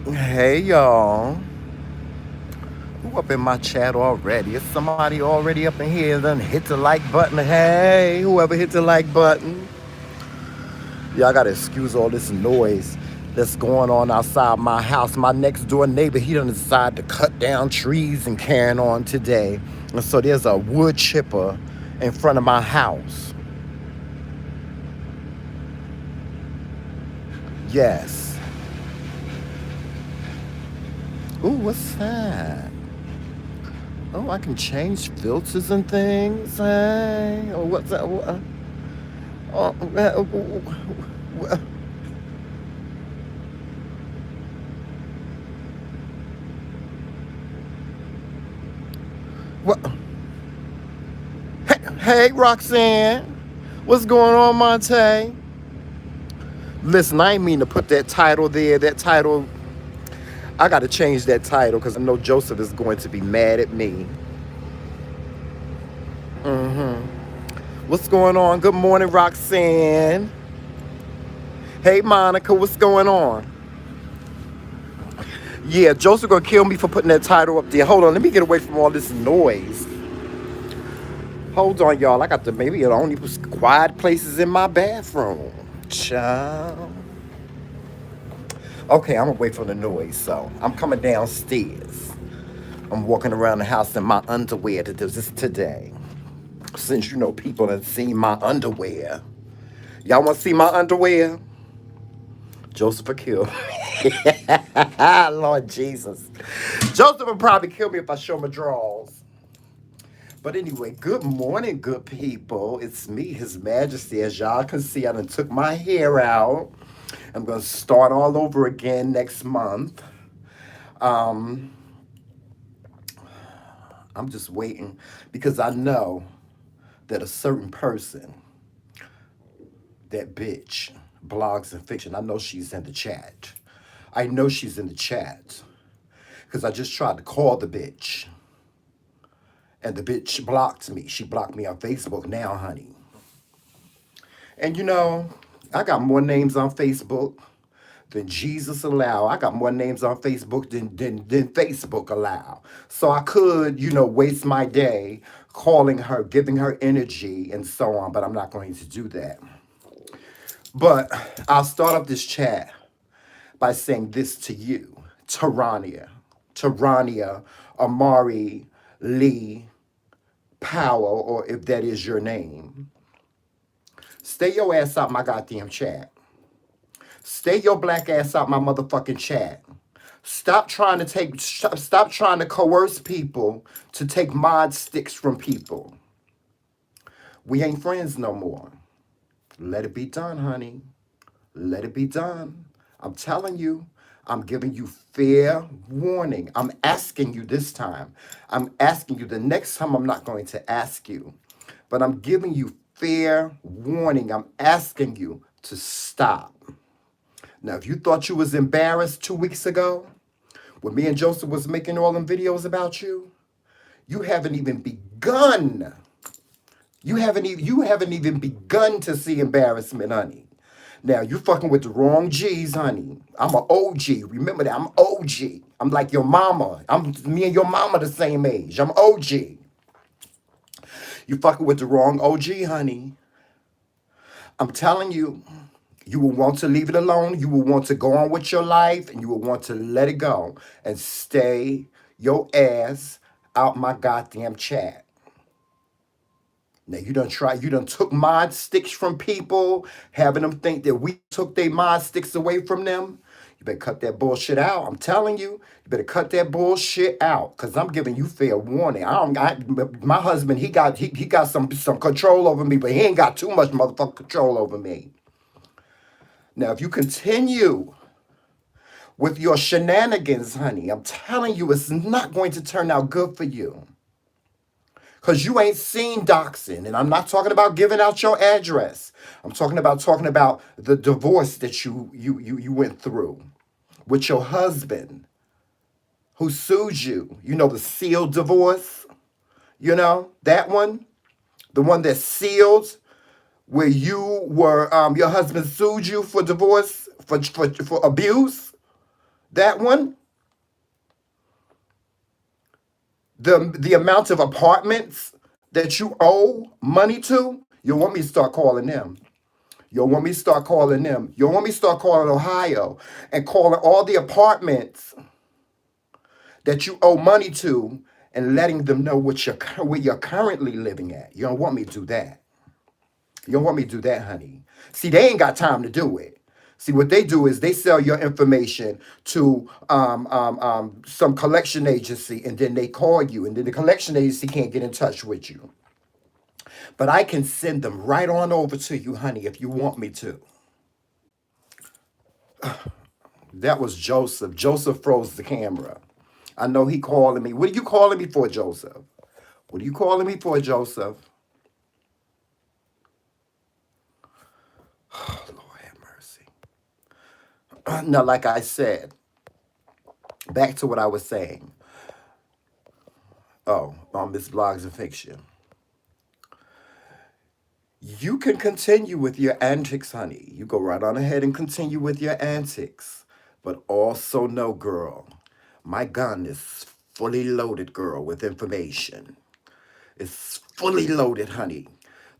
Hey y'all. Who up in my chat already? Is somebody already up in here done hit the like button? Hey, whoever hit the like button. Y'all gotta excuse all this noise that's going on outside my house. My next door neighbor, he done decided to cut down trees and carrying on today. And so there's a wood chipper in front of my house. Yes. Ooh, what's that? Oh, I can change filters and things. Hey, oh, what's that? Oh, what? Hey, Roxanne. What's going on, Monte? Listen, I ain't mean to put that title there. That title, I got to change that title because I know Joseph is going to be mad at me. What's going on? Good morning, Roxanne. Hey, Monica. What's going on? Yeah, Joseph gonna kill me for putting that title up there. Hold on, let me get away from all this noise. Hold on, y'all. I got to maybe the only quiet places in my bathroom. Child. Okay, I'm away from the noise, so I'm coming downstairs. I'm walking around the house in my underwear to do this today. Since you know people have seen my underwear. Y'all want to see my underwear? Joseph will kill me. Lord Jesus. Joseph will probably kill me if I show my drawers. But anyway, good morning, good people. It's me, His Majesty. As y'all can see, I done took my hair out. I'm going to start all over again next month. Um, I'm just waiting because I know that a certain person, that bitch, blogs and fiction, I know she's in the chat. I know she's in the chat because I just tried to call the bitch. And the bitch blocked me. She blocked me on Facebook now, honey. And you know, I got more names on Facebook than Jesus allow. I got more names on Facebook than Facebook allow. So I could, waste my day calling her, giving her energy and so on, but I'm not going to do that. But I'll start off this chat by saying this to you, Tarania, Amari, Lee, Powell, or if that is your name. Stay your ass out my goddamn chat. Stay your black ass out my motherfucking chat. Stop trying to coerce people to take mod sticks from people. We ain't friends no more. Let it be done, honey. Let it be done. I'm telling you, I'm giving you fair warning. I'm asking you this time. I'm asking you. The next time I'm not going to ask you. But I'm giving you fair warning. I'm asking you to stop. Now, if you thought you was embarrassed 2 weeks ago, when me and Joseph was making all them videos about you, you haven't even begun. You haven't even begun to see embarrassment, honey. Now you fucking with the wrong G's, honey. I'm an OG. Remember that. I'm OG. I'm like your mama. Me and your mama the same age. I'm OG. You fucking with the wrong OG, honey. I'm telling you, you will want to leave it alone. You will want to go on with your life and you will want to let it go and stay your ass out my goddamn chat. Now you done took mod sticks from people, having them think that we took their mod sticks away from them. You better cut that bullshit out. I'm telling you, you better cut that bullshit out. Cause I'm giving you fair warning. My husband, he got some control over me, but he ain't got too much motherfucking control over me. Now, if you continue with your shenanigans, honey, I'm telling you, it's not going to turn out good for you. Because you ain't seen doxing. And I'm not talking about giving out your address. I'm talking about the divorce that you went through with your husband who sued you. You know, the sealed divorce. You know, that one. The one that's sealed where your husband sued you for divorce, for abuse. That one, the amount of apartments that you owe money to, you'll want me to start calling them. You'll want me to start calling them. You'll want me to start calling Ohio and calling all the apartments that you owe money to and letting them know where you're currently living at. You don't want me to do that. You don't want me to do that, honey. See, they ain't got time to do it. See, what they do is they sell your information to some collection agency, and then they call you, and then the collection agency can't get in touch with you. But I can send them right on over to you, honey, if you want me to. That was Joseph. Joseph froze the camera. I know he calling me. What are you calling me for, Joseph? What are you calling me for, Joseph? Oh, Lord have mercy. Now, like I said, back to what I was saying. Oh, on Miss Blogs and Fiction. You can continue with your antics, honey. You go right on ahead and continue with your antics. But also know, girl, my gun is fully loaded, girl, with information. It's fully loaded, honey.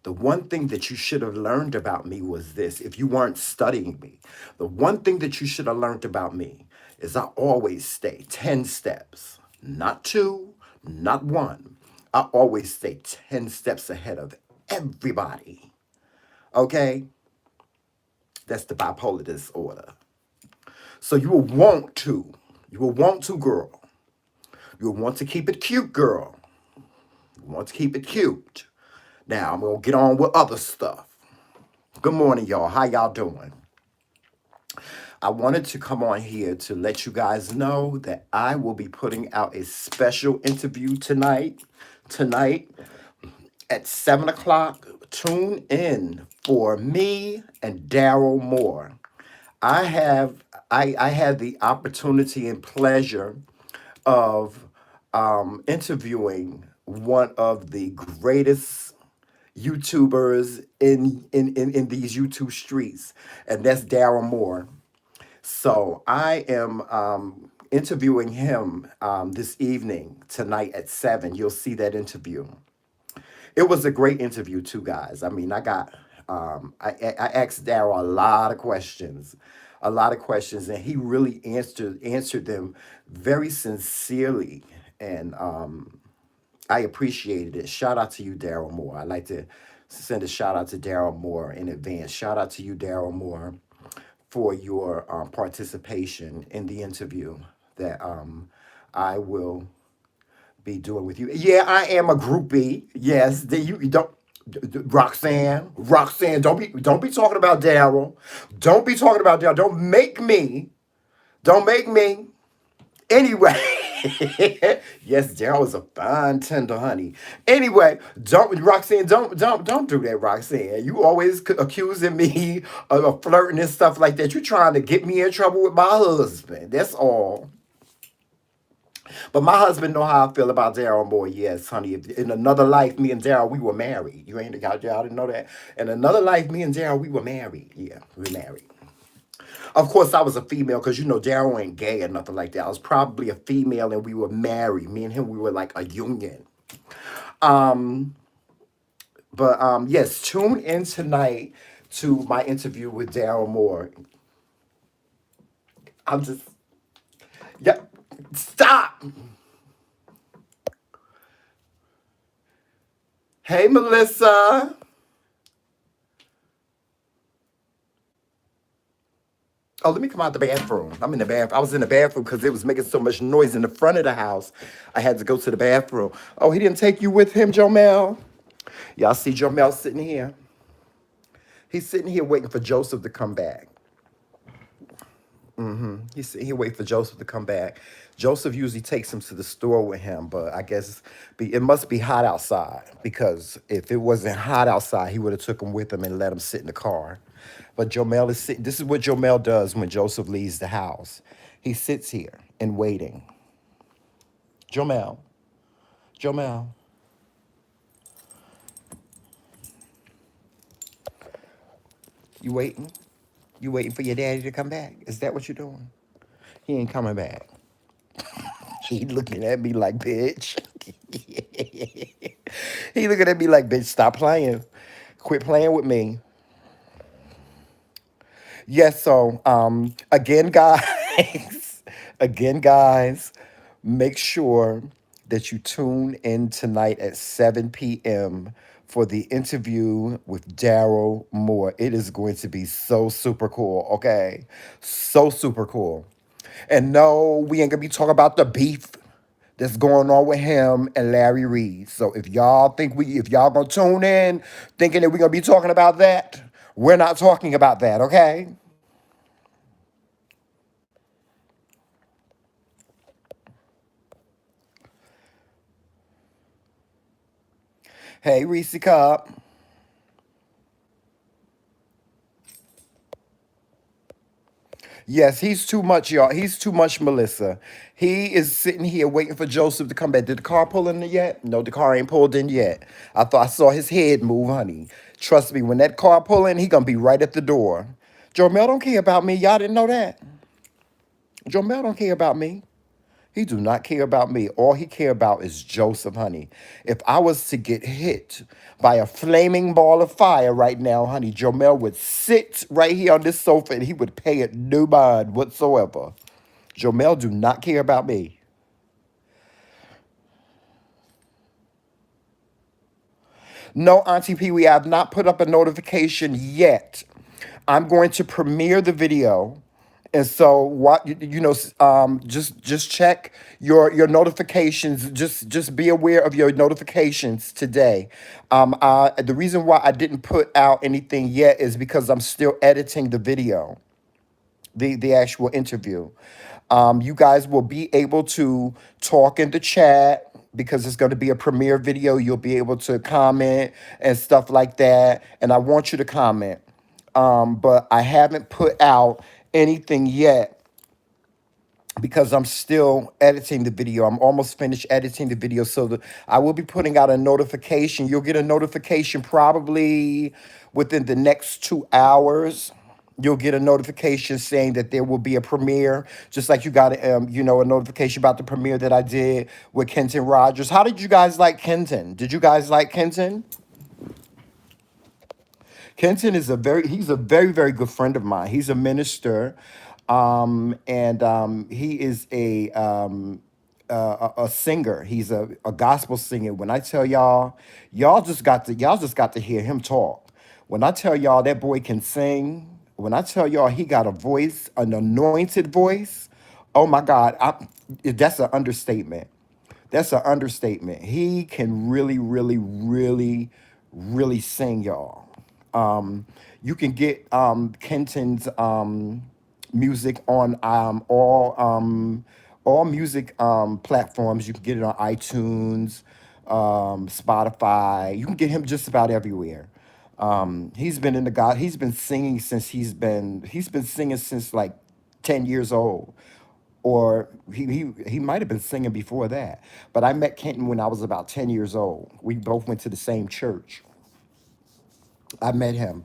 The one thing that you should have learned about me was this. If you weren't studying me, the one thing that you should have learned about me is I always stay 10 steps, not two, not one. I always stay 10 steps ahead of everybody. Okay? That's the bipolar disorder. So you will want to, girl. You'll want to keep it cute, girl. You want to keep it cute. Now, I'm going to get on with other stuff. Good morning, y'all. How y'all doing? I wanted to come on here to let you guys know that I will be putting out a special interview tonight at 7 o'clock. Tune in for me and Daryl Moore. I had the opportunity and pleasure of interviewing one of the greatest YouTubers in these YouTube streets, and that's Daryl Moore. So I am interviewing him this evening tonight at 7. You'll see that interview. It was a great interview too, guys. I mean, I asked Daryl a lot of questions, and he really answered them very sincerely, and I appreciated it. Shout out to you, Daryl Moore. I'd like to send a shout out to Daryl Moore in advance. Shout out to you, Daryl Moore, for your participation in the interview that I will be doing with you. Yeah, I am a groupie. Yes, you don't. Roxanne, don't be talking about Daryl. Don't be talking about Daryl. Don't make me. Don't make me. Anyway, yes, Daryl is a fine tender honey. Anyway, don't do that, Roxanne. You always accusing me of flirting and stuff like that. You trying to get me in trouble with my husband. That's all. But my husband know how I feel about Daryl Moore. Yes, honey. In another life, me and Daryl, we were married. Y'all didn't know that. In another life, me and Daryl, we were married. Yeah, we were married. Of course, I was a female because Daryl ain't gay or nothing like that. I was probably a female and we were married. Me and him, we were like a union. Um, but yes, tune in tonight to my interview with Daryl Moore. I'm just, yeah, stop. Hey, Melissa. Oh, let me come out the bathroom. I'm in the bathroom. I was in the bathroom because it was making so much noise in the front of the house. I had to go to the bathroom. Oh, he didn't take you with him, Jomel? Y'all see Jomel sitting here? He's sitting here waiting for Joseph to come back. He's sitting here waiting for Joseph to come back. Joseph usually takes him to the store with him, but I guess it must be hot outside because if it wasn't hot outside, he would have took him with him and let him sit in the car. But Jomel is sitting. This is what Jomel does when Joseph leaves the house. He sits here and waiting. Jomel, Jomel, you waiting? You waiting for your daddy to come back? Is that what you're doing? He ain't coming back. He looking at me like, bitch. He looking at me like, bitch, stop playing. Quit playing with me. Yes, so again, guys, again, guys, make sure that you tune in tonight at 7 p.m. for the interview with Daryl Moore. It is going to be so super cool, okay? So super cool. And no, we ain't gonna be talking about the beef that's going on with him and Larry Reed. So if y'all gonna tune in thinking that we're gonna be talking about that, we're not talking about that, okay? Hey, Reese Cup. Yes, he's too much, y'all. He's too much, Melissa. He is sitting here waiting for Joseph to come back. Did the car pull in yet? No, the car ain't pulled in yet. I thought I saw his head move, honey. Trust me, when that car pull in, he gonna be right at the door. Jomel don't care about me. Y'all didn't know that. Jomel don't care about me. He do not care about me. All he care about is Joseph, honey. If I was to get hit by a flaming ball of fire right now, honey, Jomel would sit right here on this sofa and he would pay it no mind whatsoever. Jomel do not care about me. No, Auntie P, we have not put up a notification yet. I'm going to premiere the video. And so what just check your notifications. Just be aware of your notifications today. The reason why I didn't put out anything yet is because I'm still editing the video, the actual interview. You guys will be able to talk in the chat because it's going to be a premiere video. You'll be able to comment and stuff like that. And I want you to comment. But I haven't put out anything yet because I'm still editing the video. I'm almost finished editing the video. So I will be putting out a notification. You'll get a notification probably within the next 2 hours. You'll get a notification saying that there will be a premiere, just like you got a notification about the premiere that I did with Kenton Rogers. How did you guys like Kenton? Did you guys like Kenton? Kenton is he's a very, very good friend of mine. He's a minister, and he is a singer. He's a gospel singer. When I tell y'all, y'all just got to hear him talk. When I tell y'all that boy can sing, when I tell y'all he got a voice, an anointed voice, oh my God, that's an understatement. That's an understatement. He can really, really, really, really sing, y'all. You can get Kenton's music on all music platforms. You can get it on iTunes, Spotify. You can get him just about everywhere. He's been in the God. He's been singing since he's been singing since like 10 years old, or he might have been singing before that. But I met Kenton when I was about 10 years old. We both went to the same church. I met him.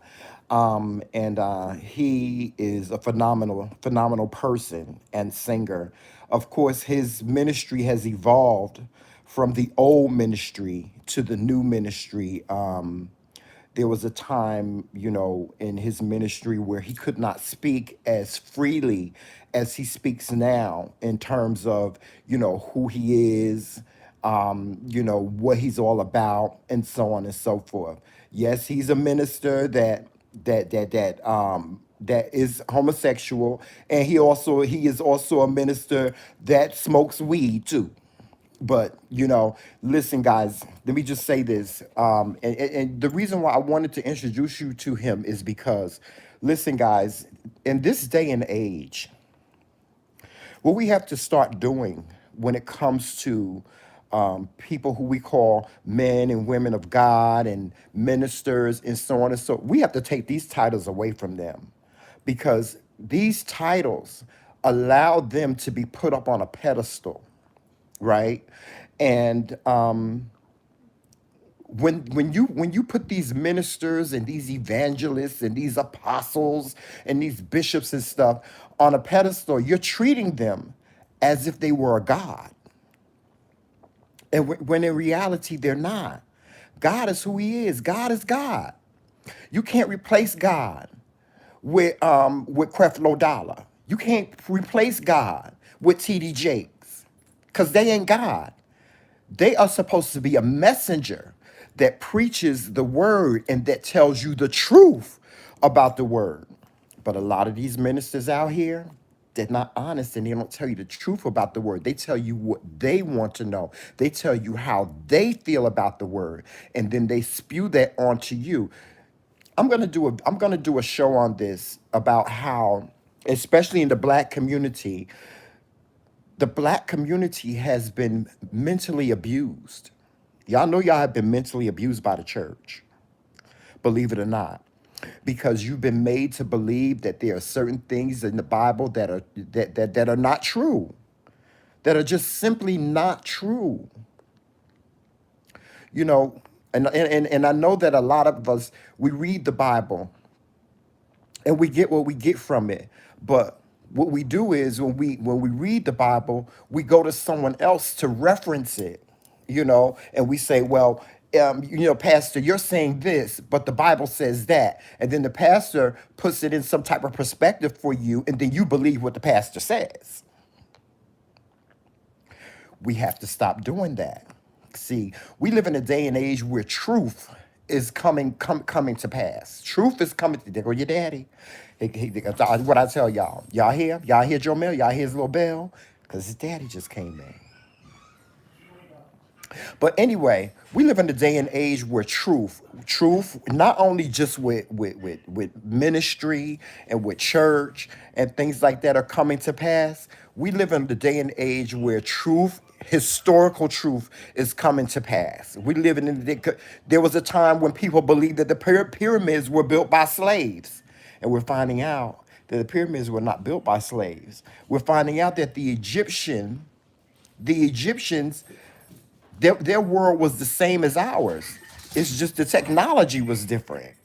And he is a phenomenal person and singer. Of course, his ministry has evolved from the old ministry to the new ministry. There was a time, in his ministry where he could not speak as freely as he speaks now in terms of, who he is, what he's all about, and so on and so forth. Yes, he's a minister that is homosexual, and he is also a minister that smokes weed too. But listen, guys, let me just say this. And the reason why I wanted to introduce you to him is because, listen, guys, in this day and age, what we have to start doing when it comes to people who we call men and women of God and ministers and so on and so, we have to take these titles away from them, because these titles allow them to be put up on a pedestal, right? And When you put these ministers and these evangelists and these apostles and these bishops and stuff on a pedestal, you're treating them as if they were a god, and when in reality they're not. God is who He is. God is God. You can't replace God with Creflo Dollar. You can't replace God with TD Jakes, because they ain't God. They are supposed to be a messenger that preaches the word and that tells you the truth about the word. But a lot of these ministers out here, they're not honest and they don't tell you the truth about the word. They tell you what they want to know. They tell you how they feel about the word, and then they spew that onto you. I'm gonna do a show on this about how, especially in the black community has been mentally abused. Y'all know y'all have been mentally abused by the church, believe it or not, because you've been made to believe that there are certain things in the Bible that are not true, that are just simply not true. You know, and I know that a lot of us, we read the Bible and we get what we get from it. But what we do is when we read the Bible, we go to someone else to reference it, and we say, well, Pastor, you're saying this, but the Bible says that. And then the pastor puts it in some type of perspective for you, and then you believe what the pastor says. We have to stop doing that. See, we live in a day and age where truth is coming to pass. Truth is coming. There go your daddy. What I tell y'all. Y'all hear? Y'all hear Joe Mill? Y'all hear his little bell? Because his daddy just came in. But anyway, we live in a day and age where truth, not only just with ministry and with church and things like that are coming to pass. We live in the day and age where truth, historical truth, is coming to pass. We live in there was a time when people believed that the pyramids were built by slaves, and we're finding out that the pyramids were not built by slaves. We're finding out that the Egyptians, their world was the same as ours. It's just the technology was different.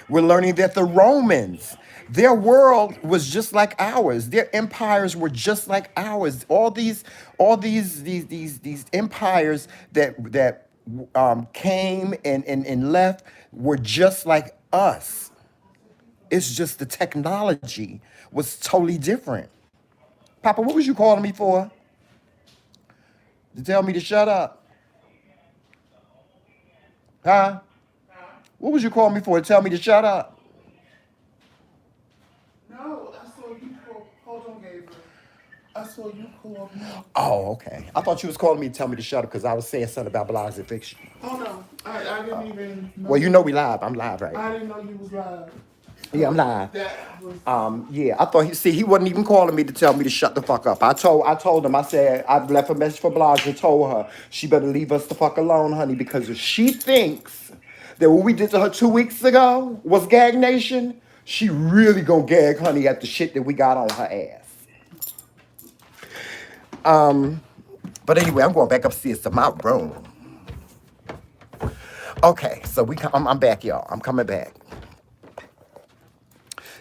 We're learning that the Romans, their world was just like ours. Their empires were just like ours. All these empires that came and left were just like us. It's just the technology was totally different. Papa, what was you calling me for? To tell me to shut up? Huh? What was you calling me for? To tell me to shut up? No, I saw you call. Hold on, Gabriel. I saw you call me. Oh, okay. I thought you was calling me to tell me to shut up because I was saying something about blogs and fiction. Oh no, I didn't even know Well, you you. know we live. I'm live, right? I didn't know you was live. Yeah, I'm So live. that was. Yeah, I thought he wasn't even calling me to tell me to shut the fuck up. I told him, I said, I've left a message for blogs and told her she better leave us the fuck alone, honey, because if she thinks that what we did to her 2 weeks ago was gag nation, she really gonna gag honey at the shit that we got on her ass. But anyway, I'm going back upstairs to my room. Okay, so I'm back, y'all. I'm coming back.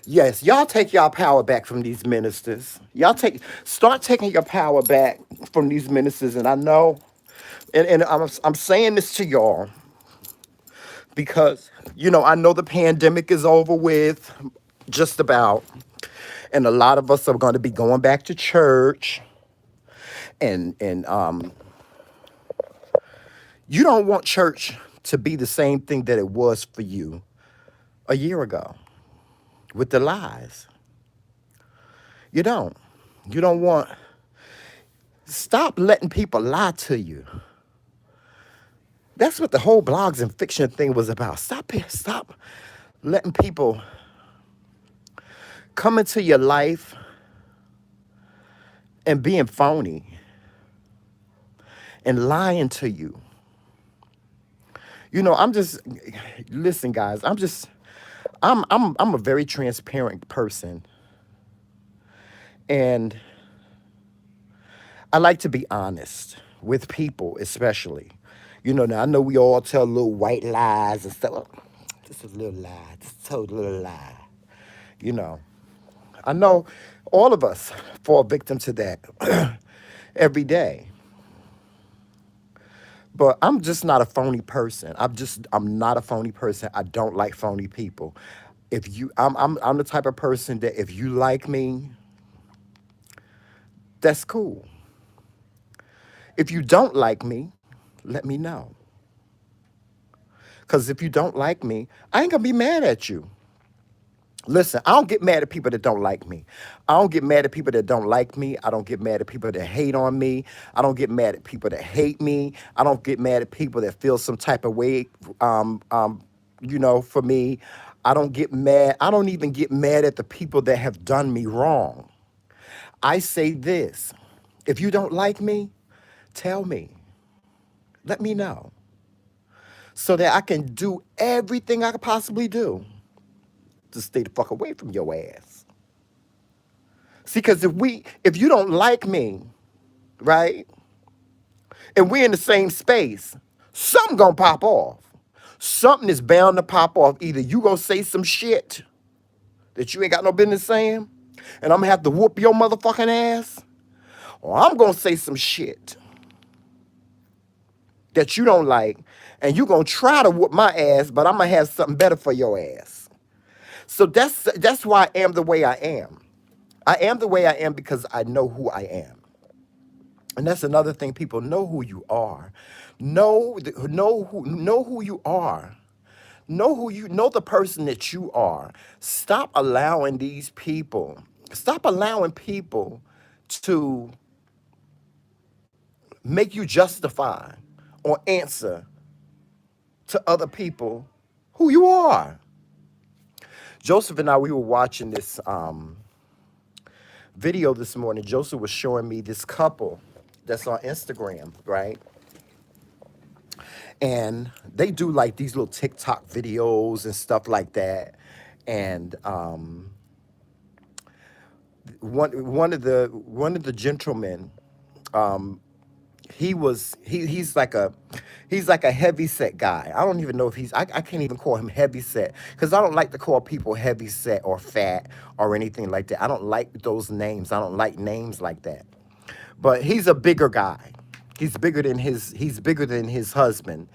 Yes, y'all take y'all power back from these ministers. Start taking your power back from these ministers. And I know, and I'm saying this to y'all because I know the pandemic is over with, just about, and a lot of us are going to be going back to church, and you don't want church to be the same thing that it was for you a year ago with the lies. You don't. You don't want. Stop letting people lie to you. That's what the whole blogs and fiction thing was about. Stop letting people come into your life and being phony and lying to you. I'm just listen, guys. I'm a very transparent person, and I like to be honest with people, especially. Now I know we all tell little white lies and stuff. Just a little lie, just told a little lie. You know, I know all of us fall victim to that every day. But I'm just not a phony person. I'm not a phony person. I don't like phony people. If you I'm the type of person that if you like me, that's cool. If you don't like me, let me know. Cause if you don't like me, I ain't gonna be mad at you. Listen, I don't get mad at people that don't like me. I don't get mad at people that don't like me. I don't get mad at people that hate on me. I don't get mad at people that hate me. I don't get mad at people that feel some type of way, for me. I don't get mad. I don't even get mad at the people that have done me wrong. I say this: if you don't like me, tell me. Let me know so that I can do everything I could possibly do to stay the fuck away from your ass. See, because if you don't like me, right, and we're in the same space, something gonna pop off. Something is bound to pop off. Either you gonna say some shit that you ain't got no business saying, and I'm gonna have to whoop your motherfucking ass, or I'm gonna say some shit that you don't like, and you gonna try to whoop my ass, but I'm gonna have something better for your ass. So that's why I am the way I am. I am the way I am because I know who I am. And that's another thing. People know who you are. Know who you are. Know the person that you are. Stop allowing these people. Stop allowing people to make you justify or answer to other people who you are. Joseph and I, we were watching this video this morning. Joseph was showing me this couple that's on Instagram, right? And they do like these little TikTok videos and stuff like that. And one of the gentlemen, he's like a heavy set guy. I don't even know if I can't even call him heavy set because I don't like to call people heavy set or fat or anything like that. I don't like those names. I don't like names like that. But he's a bigger guy. He's bigger than his husband.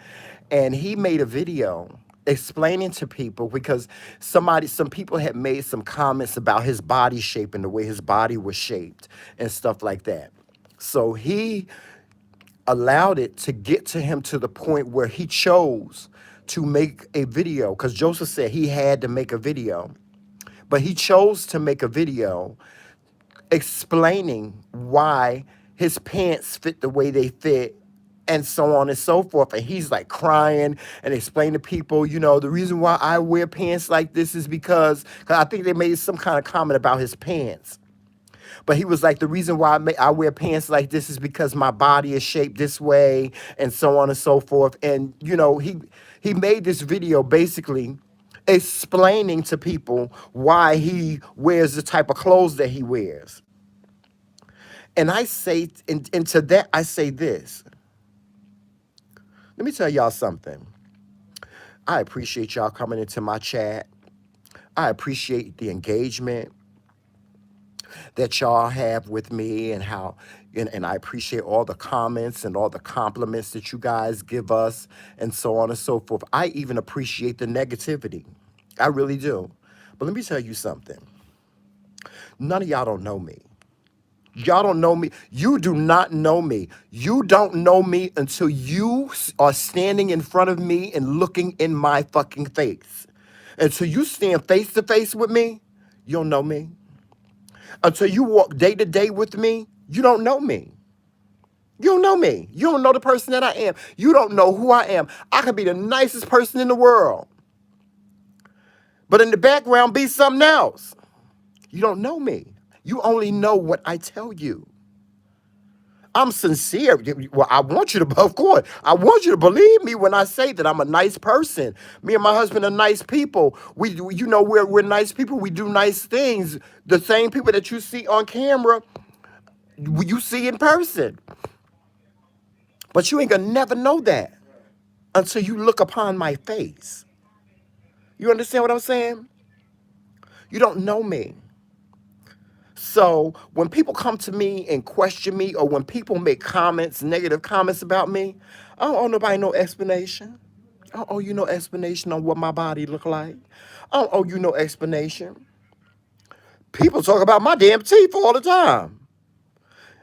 And he made a video explaining to people because some people had made some comments about his body shape and the way his body was shaped and stuff like that. So he allowed it to get to him to the point where he chose to make a video because Joseph said he had to make a video, but he chose to make a video explaining why his pants fit the way they fit and so on and so forth. And he's like crying and explaining to people, the reason why I wear pants like this is because 'cause I think they made some kind of comment about his pants. But he was like, the reason why I wear pants like this is because my body is shaped this way and so on and so forth. And, he made this video basically explaining to people why he wears the type of clothes that he wears. And I say, and to that, I say this. Let me tell y'all something. I appreciate y'all coming into my chat. I appreciate the engagement that y'all have with me and I appreciate all the comments and all the compliments that you guys give us and so on and so forth. I even appreciate the negativity. I really do. But let me tell you something. None of y'all don't know me. Y'all don't know me. You do not know me. You don't know me until you are standing in front of me and looking in my fucking face. Until you stand face to face with me, you don't know me. Until you walk day to day with me, you don't know me. You don't know me. You don't know the person that I am. You don't know who I am. I could be the nicest person in the world, but in the background be something else. You don't know me. You only know what I tell you. I'm sincere. Well, I want you to, of course, I want you to believe me when I say that I'm a nice person. Me and my husband are nice people. We're nice people. We do nice things. The same people that you see on camera, you see in person. But you ain't gonna never know that until you look upon my face. You understand what I'm saying? You don't know me. So when people come to me and question me, or when people make comments, negative comments about me, I don't owe nobody no explanation. I don't owe you no explanation on what my body look like. I don't owe you no explanation. People talk about my damn teeth all the time.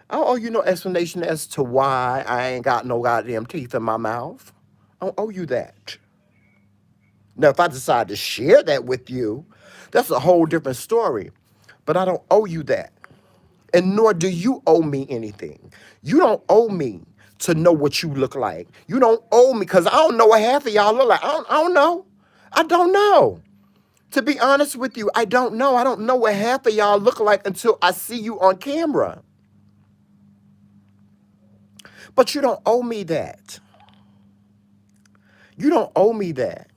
I don't owe you no explanation as to why I ain't got no goddamn teeth in my mouth. I don't owe you that. Now, if I decide to share that with you, that's a whole different story. But I don't owe you that. And nor do you owe me anything. You don't owe me to know what you look like. You don't owe me, because I don't know what half of y'all look like. I don't know. I don't know. To be honest with you, I don't know. I don't know what half of y'all look like until I see you on camera. But you don't owe me that. You don't owe me that.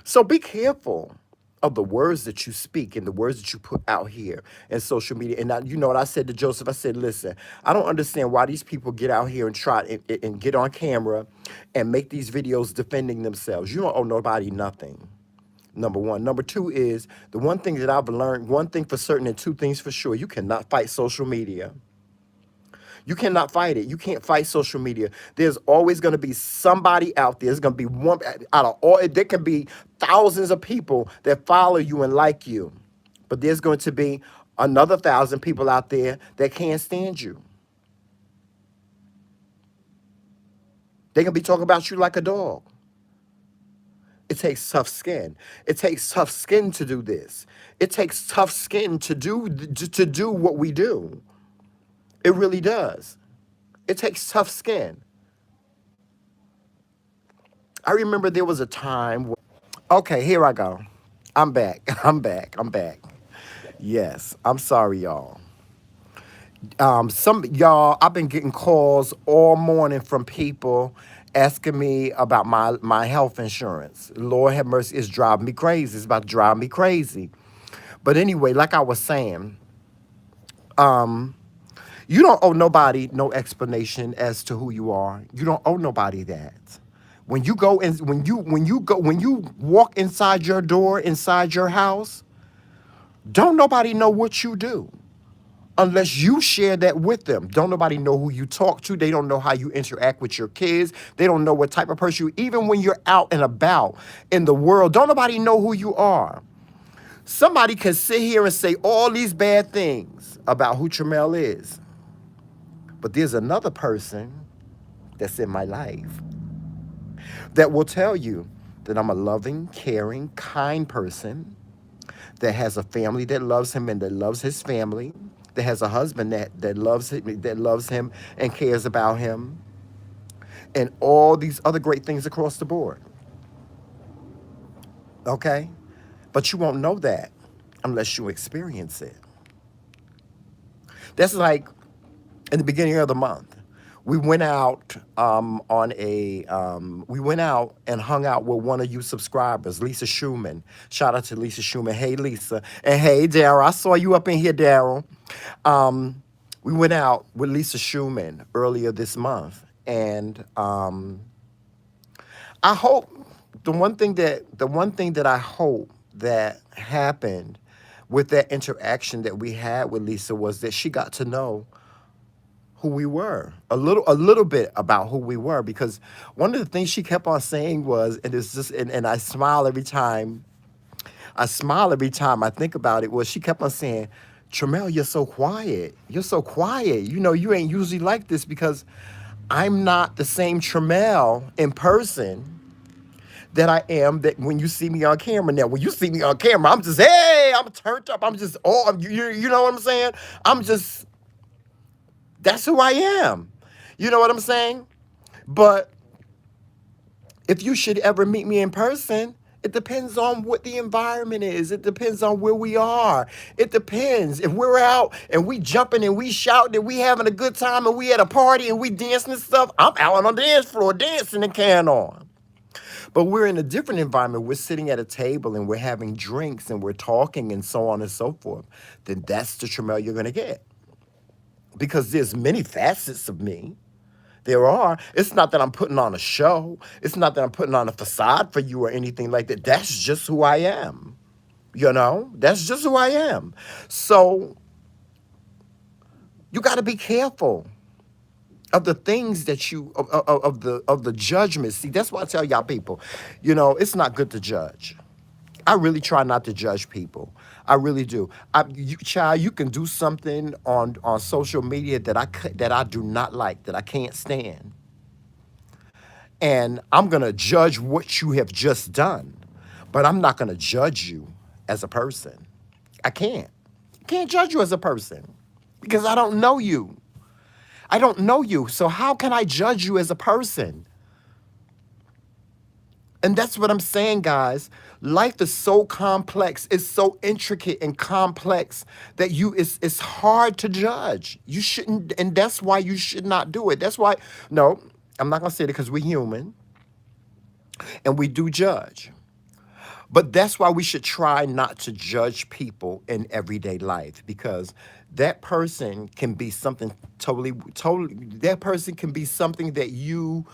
So be careful of the words that you speak and the words that you put out here in social media. And you know what I said to Joseph? I said, listen, I don't understand why these people get out here and try and get on camera and make these videos defending themselves. You don't owe nobody nothing. Number one. Number two is the one thing that I've learned, one thing for certain and two things for sure, you cannot fight social media. You cannot fight it. You can't fight social media. There's always going to be somebody out there. There's going to be one out of all. There can be thousands of people that follow you and like you, but there's going to be another 1,000 people out there that can't stand you. They're going to be talking about you like a dog. It takes tough skin. It takes tough skin to do this. It takes tough skin to do what we do. It really does. It takes tough skin. I remember there was a time where, okay, here I go. I'm back. I'm back. I'm back. Yes. I'm sorry, y'all. Some y'all, I've been getting calls all morning from people asking me about my health insurance. Lord have mercy, it's driving me crazy. It's about to drive me crazy. But anyway, like I was saying, you don't owe nobody no explanation as to who you are. You don't owe nobody that. When you go in, when you walk inside your door, inside your house, don't nobody know what you do unless you share that with them. Don't nobody know who you talk to. They don't know how you interact with your kids. They don't know what type of person you, even when you're out and about in the world, don't nobody know who you are. Somebody can sit here and say all these bad things about who Tramel is. But there's another person that's in my life that will tell you that I'm a loving, caring, kind person that has a family that loves him and that loves his family, that has a husband that loves him and cares about him, and all these other great things across the board. Okay? But you won't know that unless you experience it. That's like in the beginning of the month. We went out we went out and hung out with one of you subscribers, Lisa Schumann. Shout out to Lisa Schumann. Hey, Lisa. And hey, Daryl. I saw you up in here, Daryl. We went out with Lisa Schumann earlier this month. And I hope the one thing that I hope that happened with that interaction that we had with Lisa was that she got to know who we were, a little bit about who we were, because one of the things she kept on saying was, and it's just, and I smile every time I think about it, was she kept on saying, Tramel, you're so quiet. You're so quiet. You know, you ain't usually like this, because I'm not the same Tramel in person that I am that when you see me on camera. Now, when you see me on camera, I'm just, hey, I'm turned up. I'm just, oh, you know what I'm saying? That's who I am. You know what I'm saying? But if you should ever meet me in person, it depends on what the environment is. It depends on where we are. It depends. If we're out and we jumping and we shouting and we having a good time and we at a party and we dancing and stuff, I'm out on the dance floor dancing and carrying on. But we're in a different environment. We're sitting at a table and we're having drinks and we're talking and so on and so forth. Then that's the Tramel you're going to get. Because there's many facets of me. There are. It's not that I'm putting on a show. It's not that I'm putting on a facade for you or anything like that. That's just who I am. That's just who I am. So you got to be careful of the things that of the judgment. See, that's why I tell y'all people, it's not good to judge. I really try not to judge people. I really do. Child, you can do something on social media that I do not like, that I can't stand, and I'm gonna judge what you have just done, but I'm not gonna judge you as a person. I can't. I can't judge you as a person because I don't know you. I don't know you. So how can I judge you as a person? And that's what I'm saying, guys. Life is so complex. It's so intricate and complex that it's hard to judge. You shouldn't, and that's why you should not do it. That's why, no, I'm not gonna say it because we're human and we do judge. But that's why we should try not to judge people in everyday life, because that person can be something totally, that person can be something that you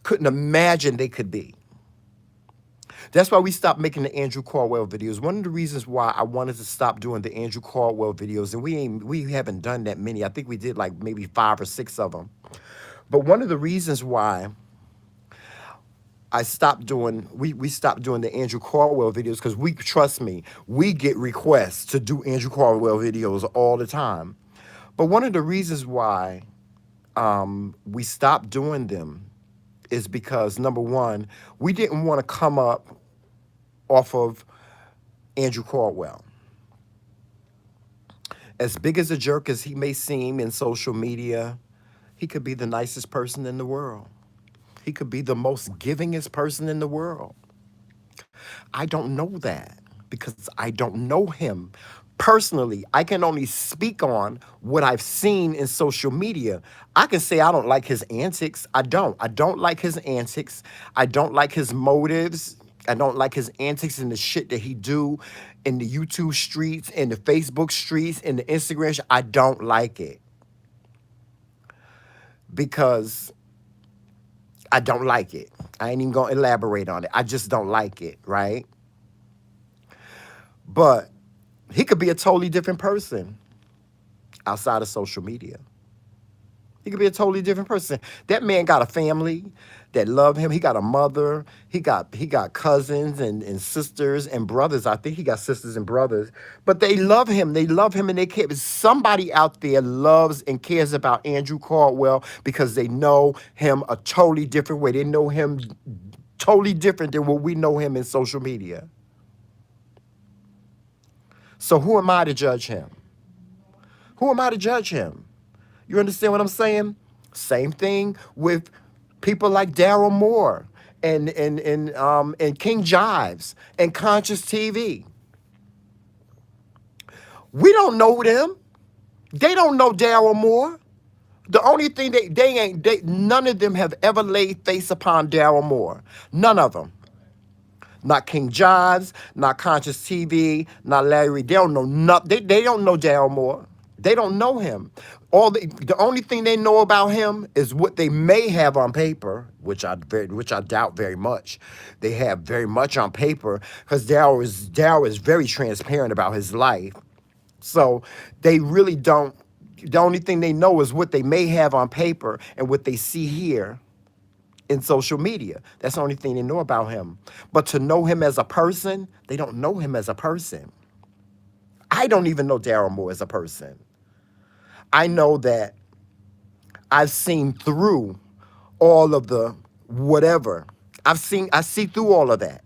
couldn't imagine they could be. That's why we stopped making the Andrew Caldwell videos. One of the reasons why I wanted to stop doing the Andrew Caldwell videos, and we haven't done that many. I think we did like maybe 5 or 6 of them. But one of the reasons why we stopped doing the Andrew Caldwell videos, because trust me, we get requests to do Andrew Caldwell videos all the time. But one of the reasons why we stopped doing them is because, number one, we didn't want to come up off of Andrew Caldwell. As big as a jerk as he may seem in social media, he could be the nicest person in the world. He could be the most givingest person in the world. I don't know that because I don't know him personally. I can only speak on what I've seen in social media. I can say I don't like his antics. I don't. I don't like his antics. I don't like his motives. I don't like his antics and the shit that he do in the YouTube streets, in the Facebook streets, in the Instagram. I don't like it because I don't like it. I ain't even gonna elaborate on it. I just don't like it, right? But he could be a totally different person outside of social media. He could be a totally different person. That man got a family that love him. He got a mother. He got cousins and sisters and brothers. I think he got sisters and brothers. But they love him. They love him and they care. Somebody out there loves and cares about Andrew Caldwell because they know him a totally different way. They know him totally different than what we know him in social media. So who am I to judge him? Who am I to judge him? You understand what I'm saying? Same thing with people like Daryl Moore and King Jives and Conscious TV. We don't know them. They don't know Daryl Moore. The only thing none of them have ever laid face upon Daryl Moore. None of them. Not King Jives, not Conscious TV, not Larry. They don't know nothing. They don't know Daryl Moore. They don't know him. The only thing they know about him is what they may have on paper, which I doubt very much. They have very much on paper because Daryl is very transparent about his life. So they really don't. The only thing they know is what they may have on paper and what they see here in social media. That's the only thing they know about him. But to know him as a person, they don't know him as a person. I don't even know Daryl Moore as a person. I know that I've seen through all of the whatever. I see through all of that.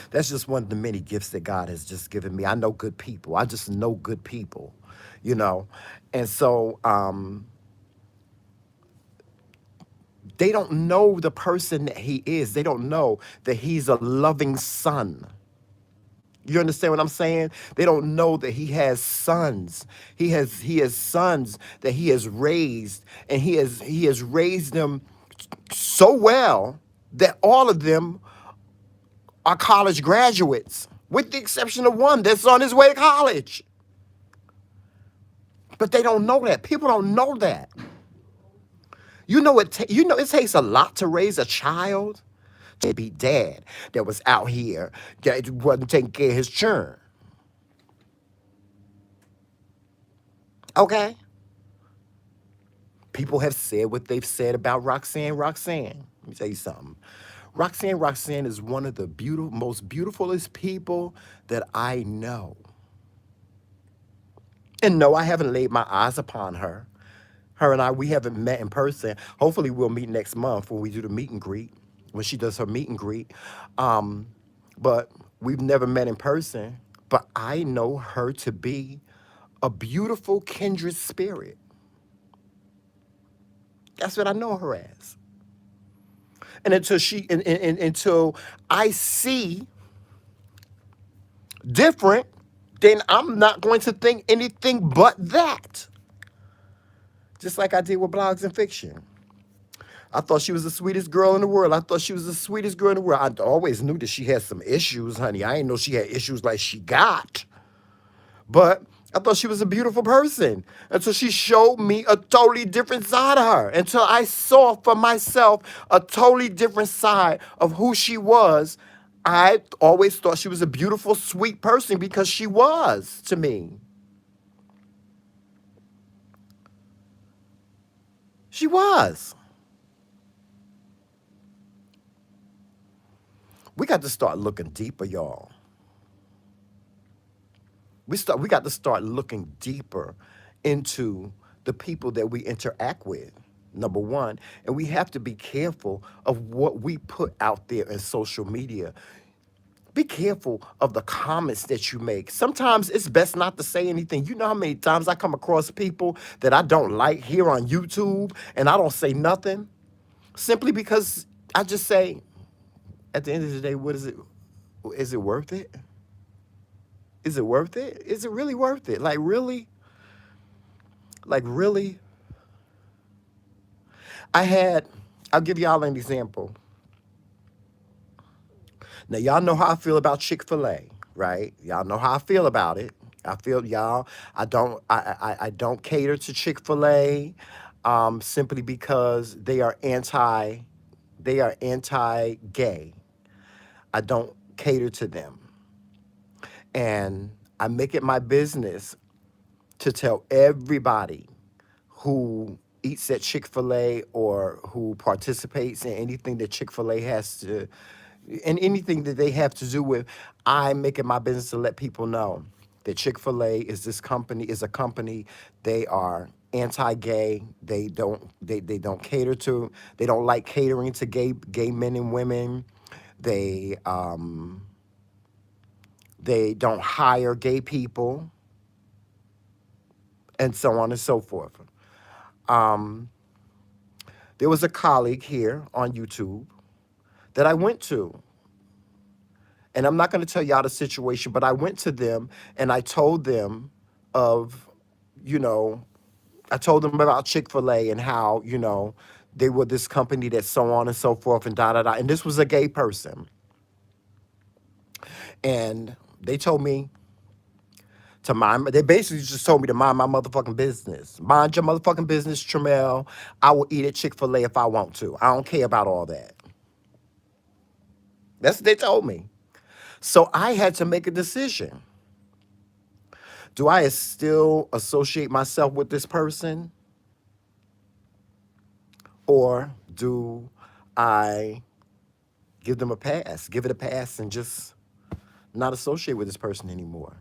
That's just one of the many gifts that God has just given me. I know good people. I just know good people, you know. And so they don't know the person that he is. They don't know that he's a loving son. You understand what I'm saying? They don't know that he has sons. He has sons that he has raised, and he has raised them so well that all of them are college graduates, with the exception of one that's on his way to college. But they don't know that. People don't know that. You know it takes a lot to raise a child. Be dad that was out here that wasn't taking care of his churn. Okay, people have said what they've said about Roxanne. Roxanne, let me tell you something. Roxanne is one of the most beautifulest people that I know. And no, I haven't laid my eyes upon her. Her and I, we haven't met in person. Hopefully, we'll meet next month when we do the meet and greet, when she does her meet and greet. Um, but we've never met in person. But I know her to be a beautiful kindred spirit. That's what I know her as. And until I see different, then I'm not going to think anything but that. Just like I did with blogs and fiction. I thought she was the sweetest girl in the world. I thought she was the sweetest girl in the world. I always knew that she had some issues, honey. I didn't know she had issues like she got. But I thought she was a beautiful person until she showed me a totally different side of her. Until I saw for myself a totally different side of who she was. I always thought she was a beautiful, sweet person because she was to me. She was. We got to start looking deeper, y'all. We got to start looking deeper into the people that we interact with. Number one, and we have to be careful of what we put out there in social media. Be careful of the comments that you make. Sometimes it's best not to say anything. You know how many times I come across people that I don't like here on YouTube and I don't say nothing simply because I just say, at the end of the day, what is it? Is it worth it? Is it worth it? Is it really worth it? Like, really? Like, really? I had, I'll give y'all an example. Now, y'all know how I feel about Chick-fil-A, right? Y'all know how I feel about it. I feel y'all, I don't cater to Chick-fil-A simply because they are anti-gay. I don't cater to them. And I make it my business to tell everybody who eats at Chick-fil-A or who participates in anything that Chick-fil-A has to, and anything that they have to do with, I make it my business to let people know that Chick-fil-A is a company, they are anti-gay, they don't cater to, they don't like catering to gay men and women. They they don't hire gay people and so on and so forth. Um, there was a colleague here on YouTube that I went to. And I'm not going to tell y'all the situation, but I went to them and I told them of, you know, I told them about Chick-fil-A and how, they were this company that so on and so forth and da da da. And this was a gay person. And they told me they basically just told me to mind my motherfucking business. Mind your motherfucking business, Tramel. I will eat at Chick-fil-A if I want to. I don't care about all that. That's what they told me. So I had to make a decision. Do I still associate myself with this person? Or do I give it a pass and just not associate with this person anymore?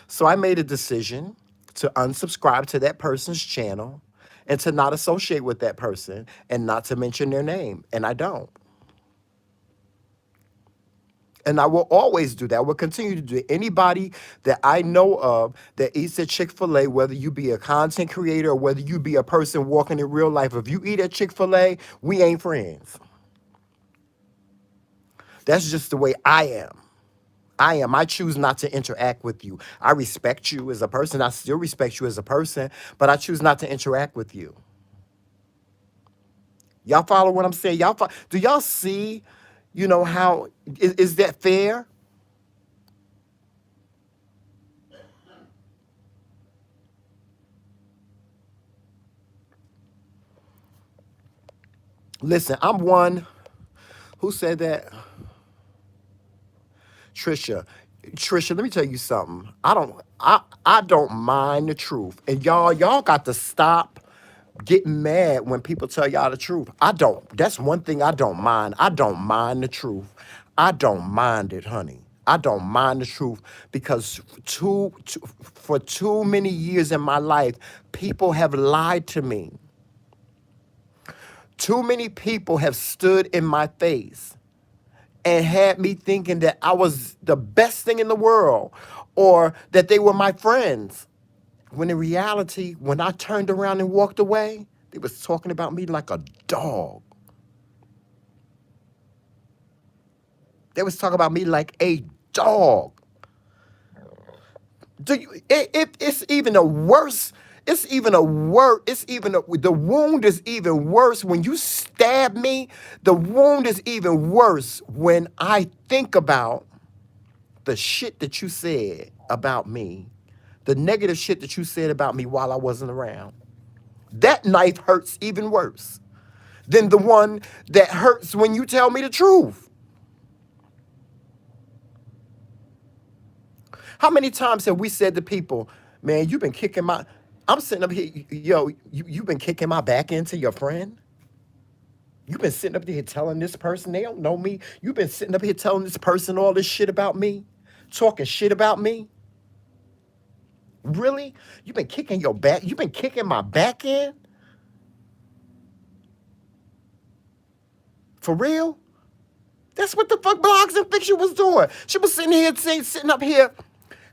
So I made a decision to unsubscribe to that person's channel and to not associate with that person and not to mention their name. And I don't. And I will always do that. I will continue to do it. Anybody that I know of that eats at Chick-fil-A, whether you be a content creator or whether you be a person walking in real life, if you eat at Chick-fil-A, we ain't friends. That's just the way I am. I choose not to interact with you. I respect you as a person. I still respect you as a person, but I choose not to interact with you. Y'all follow what I'm saying? Do y'all see, how, is that fair? Listen, I'm one who said that. Trisha, Trisha, let me tell you something. I don't mind the truth. And y'all got to stop getting mad when people tell y'all the truth. I don't. That's one thing I don't mind. I don't mind the truth. I don't mind it, honey. I don't mind the truth because for too many years in my life, people have lied to me. Too many people have stood in my face and had me thinking that I was the best thing in the world or that they were my friends. When in reality, when I turned around and walked away, they was talking about me like a dog. They was talking about me like a dog. It's even a worse. It's even a worse. The wound is even worse when you stab me. The wound is even worse when I think about the shit that you said about me, the negative shit that you said about me while I wasn't around. That knife hurts even worse than the one that hurts when you tell me the truth. How many times have we said to people, man, you've been kicking my, I'm sitting up here, yo, you've been kicking my back into your friend? You've been sitting up here telling this person they don't know me. You've been sitting up here telling this person all this shit about me, talking shit about me. Really? You've been kicking your back? You've been kicking my back in? For real? That's what the fuck Blogs and Fiction was doing. She was sitting here sitting up here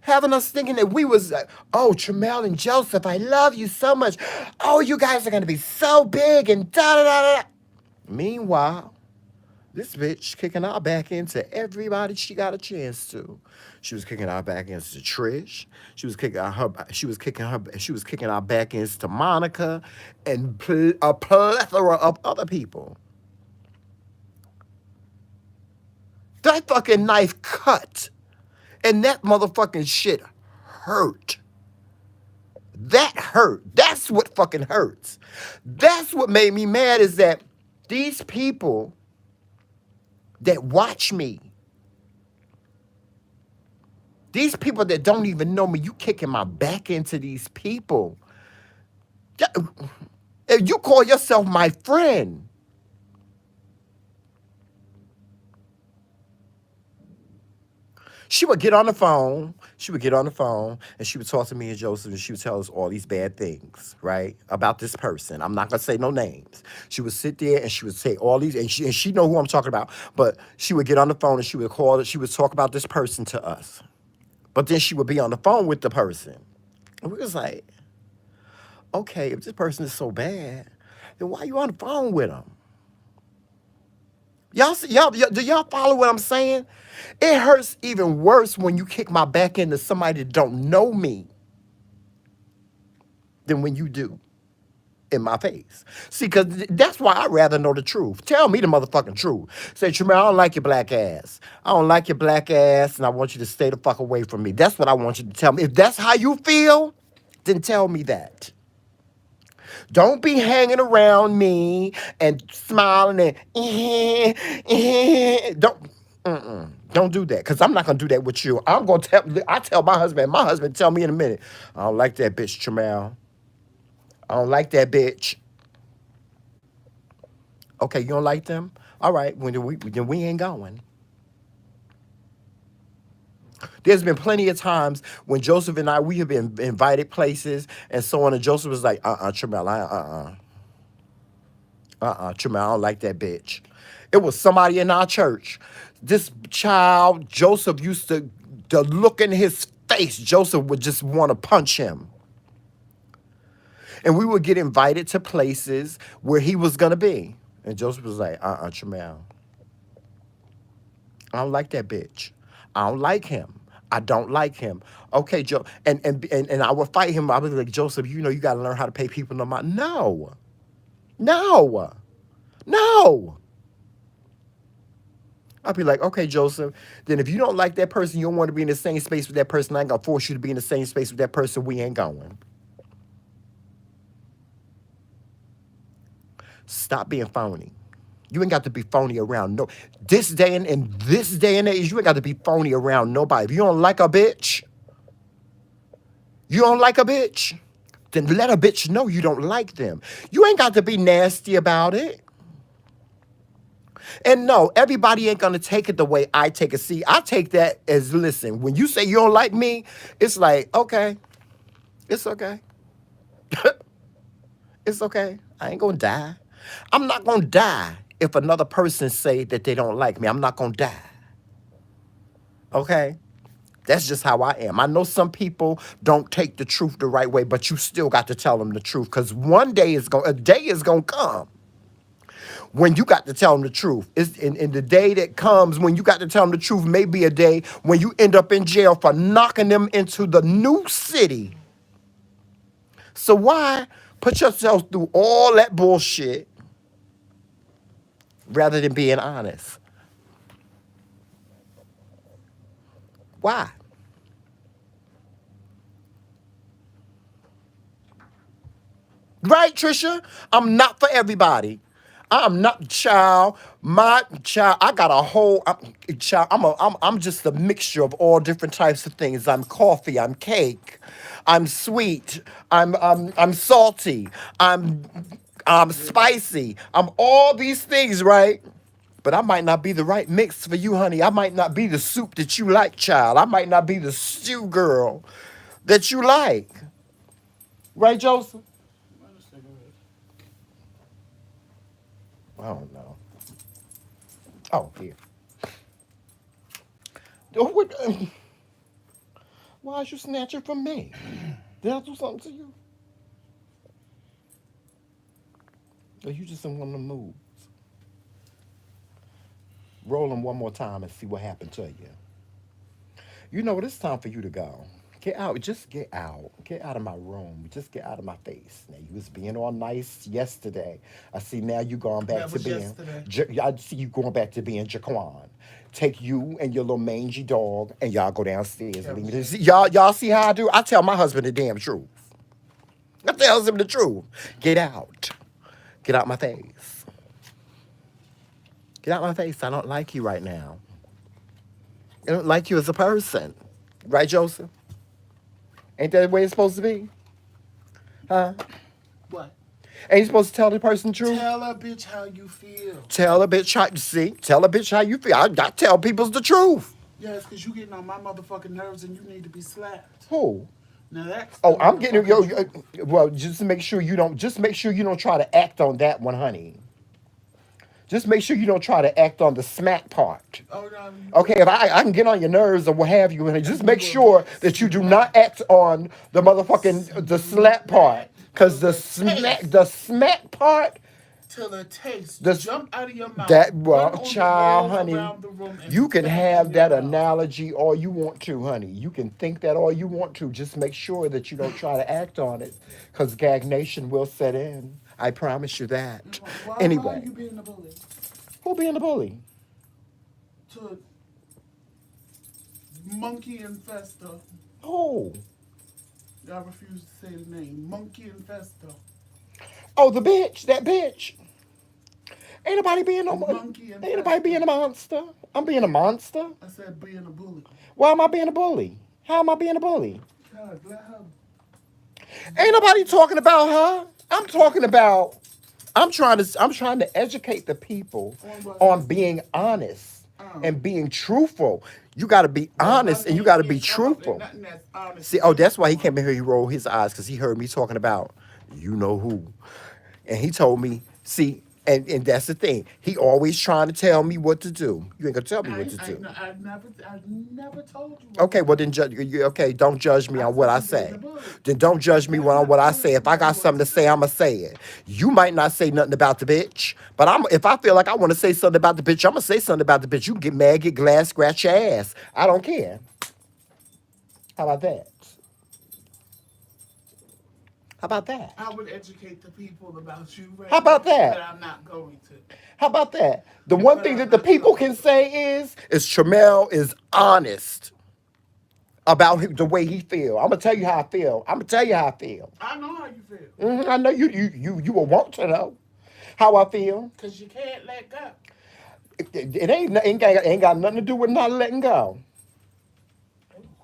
having us thinking that we was like, oh, Tramel and Joseph, I love you so much. Oh, you guys are gonna be so big and da da da da. Meanwhile, this bitch kicking our back into everybody she got a chance to. She was kicking our back into Trish. She was kicking our back into Monica and a plethora of other people. That fucking knife cut. And that motherfucking shit hurt. That hurt. That's what fucking hurts. That's what made me mad is that these people that watch me, these people that don't even know me, you kicking my back into these people. If you call yourself my friend, she would get on the phone. She would get on the phone and she would talk to me and Joseph and she would tell us all these bad things, right? About this person. I'm not gonna say no names. She would sit there and she would say all these, and she know who I'm talking about, but she would get on the phone and she would call it, she would talk about this person to us. But then she would be on the phone with the person. And we was like, okay, if this person is so bad, then why are you on the phone with them? Do y'all follow what I'm saying? It hurts even worse when you kick my back into somebody that don't know me than when you do in my face. See, because that's why I'd rather know the truth. Tell me the motherfucking truth. Say, Tremaine, I don't like your black ass. I don't like your black ass, and I want you to stay the fuck away from me. That's what I want you to tell me. If that's how you feel, then tell me that. Don't be hanging around me and smiling and don't do that, because I'm not gonna do that with you. I tell my husband tell me in a minute, I don't like that bitch, Tramal. I don't like that bitch. Okay, you don't like them? All right, then we ain't going. There's been plenty of times when Joseph and we have been invited places and so on, and Joseph was like, Tramal, Tramal, I don't like that bitch. It was somebody in our church. This child, Joseph used to, the look in his face, Joseph would just want to punch him. And we would get invited to places where he was going to be. And Joseph was like, Tramal, I don't like that bitch. I don't like him. I don't like him. Okay, Joe. And I would fight him. I would be like, Joseph, you know you got to learn how to pay people no mind. No. No. No. I'd be like, okay, Joseph, then if you don't like that person, you don't want to be in the same space with that person, I ain't going to force you to be in the same space with that person. We ain't going. Stop being phony. You ain't got to be phony around no this day and in this day and age, you ain't got to be phony around nobody. If you don't like a bitch, you don't like a bitch, then let a bitch know you don't like them. You ain't got to be nasty about it. And no, everybody ain't gonna take it the way I take it. See, I take that as listen, when you say you don't like me, it's like, okay, it's okay. It's okay. I ain't gonna die. I'm not gonna die if another person say that they don't like me. I'm not gonna die. Okay? That's just how I am. I know some people don't take the truth the right way, but you still got to tell them the truth. Cause one day a day is gonna come when you got to tell them the truth. It's in the day that comes when you got to tell them the truth may be a day when you end up in jail for knocking them into the new city. So why put yourself through all that bullshit rather than being honest? Why? Right, Trisha? I'm not for everybody. I'm not child. My child. I got a whole child. I'm just a mixture of all different types of things. I'm coffee. I'm cake. I'm sweet. I'm salty. I'm spicy. I'm all these things, right? But I might not be the right mix for you, honey. I might not be the soup that you like, child. I might not be the stew girl that you like. Right, Joseph? I don't know. Oh, here. Oh, why is you snatching from me? Did I do something to you? Or you just in one of the moods? Roll them one more time and see what happened to you. You know what? It's time for you to go. Get out. Just get out. Get out of my room. Just get out of my face. Now, you was being all nice yesterday. I see now you going back That to was being... yesterday. I see you going back to being Jaquan. Take you and your little mangy dog and y'all go downstairs. And That leave was me. yesterday. Y'all see how I do? I tell my husband the damn truth. I tells him the truth. Get out. Get out my face. Get out my face. I don't like you right now. I don't like you as a person. Right, Joseph? Ain't that the way it's supposed to be? Huh? What? Ain't you supposed to tell the person the truth? Tell a bitch how you feel. Tell a bitch how, see? Tell a bitch how you feel. I tell people the truth. Yes, because you getting on my motherfucking nerves and you need to be slapped. Who? Now that's the Oh, I'm getting motherfucking truth. well, just make sure you don't try to act on that one, honey. Just make sure you don't try to act on the smack part. Oh, no, you Okay, if will. I can get on your nerves or what have you, and just And you make will sure get that you do not act on the motherfucking the slap part, till cause the taste, the smack part, till the taste the jump out of your mouth, that run well, on the child, walls honey, around the room, and you can back in have your that mouth. analogy all you want to, honey. You can think that all you want to. Just make sure that you don't try to act on it, cause gag nation will set in. I promise you that. Why are Anyway, you being a bully? who being the bully? To Monkey Infestor. Who? I refuse to say the name. Monkey Infestor. Oh, the bitch, that bitch. Ain't nobody being no, Monkey ain't nobody being Infestor. a monster. I'm being a monster. I said being a bully. Why am I being a bully? How am I being a bully? God, let her. Ain't nobody talking about her. I'm talking about. I'm trying to educate the people On what, on honey? being honest Um, and being truthful. You got to be well, honest and honey, you you got to be can't come up with truthful. nothing that's honest See, and oh, that's why he truthful, came in honey. here. He rolled his eyes because he heard me talking about you know who. And he told me, see, and that's the thing. He always trying to tell me what to do. You ain't gonna tell me what to do. I never told you what to Okay, well do. then judge. Okay, don't judge me I on what said I you being a say. bully. Then don't judge me That's on what not I telling say. If I somebody got what something to to say, do. I'ma say it. You might not say nothing about the bitch, but if I feel like I want to say something about the bitch, I'ma say something about the bitch. You can get mad, get glass, scratch your ass. I don't care. How about that? How about that? I would educate the people about you How right about now, but that? I'm not going to. How about that? The one But thing I'm that the not people going can to. say is Tramel is honest about the way he feel. I'm gonna tell you how I feel. I'm gonna tell you how I feel. I know how you feel. I know you will want to know. How I feel? Because you can't let go. It ain't got nothing to do with not letting go.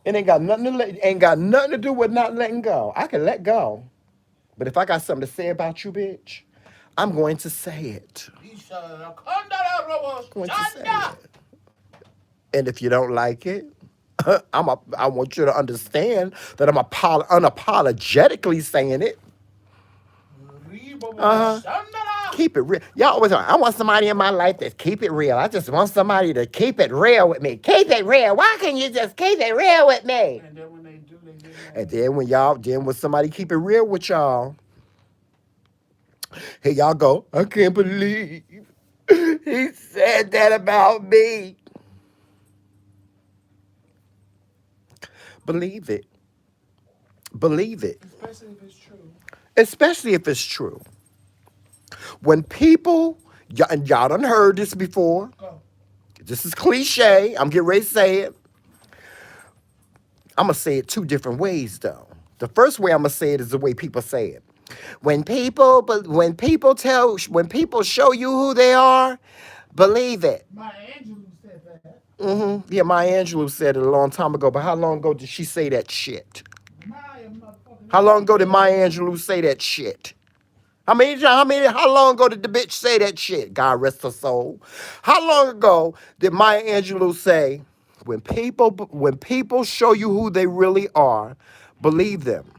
It ain't got nothing to do with not letting go. I can let go, but if I got something to say about you, bitch, I'm going to say it. Going to say it. And if you don't like it, I want you to understand that I'm unapologetically saying it. Uh huh. Keep it real. Y'all always I want somebody in my life that keep it real. I just want somebody to keep it real with me. Keep it real. Why can't you just keep it real with me? And then when they do, they get mad. And then when somebody keep it real with y'all, hey, y'all go, I can't believe he said that about me. Believe it. Believe it. Especially if it's true. Especially if it's true. When people, and y'all done heard this before. Go. This is cliche. I'm getting ready to say it. I'm going to say it two different ways, though. The first way I'm going to say it is the way people say it. When people show you who they are, believe it. My Angelou said that. Yeah, Maya Angelou said it a long time ago, but how long ago did she say that shit? Maya motherfucking How long ago did Angelou. Maya Angelou say that shit? How long ago did the bitch say that shit? God rest her soul. How long ago did Maya Angelou say, when people show you who they really are, believe them?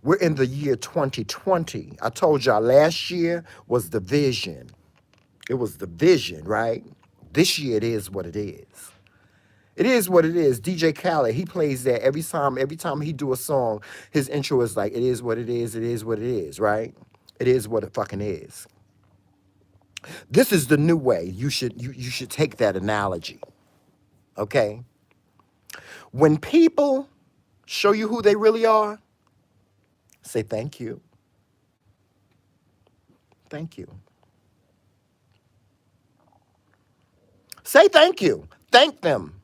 We're in the year 2020. I told y'all last year was the vision. It was the vision, right? This year it is what it is. It is what it is. DJ Khaled, he plays that every time. Every time he do a song, his intro is like, "It is what it is. It is what it is." Right? It is what it fucking is. This is the new way. You should take that analogy. Okay. When people show you who they really are, say thank you. Thank you. Say thank you. Thank them.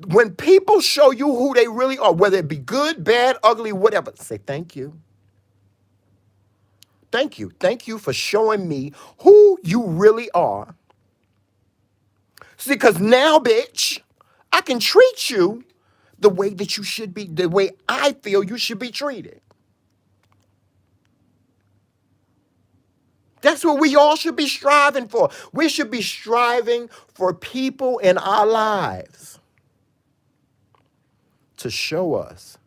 When people show you who they really are, whether it be good, bad, ugly, whatever, say thank you. Thank you. Thank you for showing me who you really are. See, because now, bitch, I can treat you the way that you should be, the way I feel you should be treated. That's what we all should be striving for. We should be striving for people in our lives to show us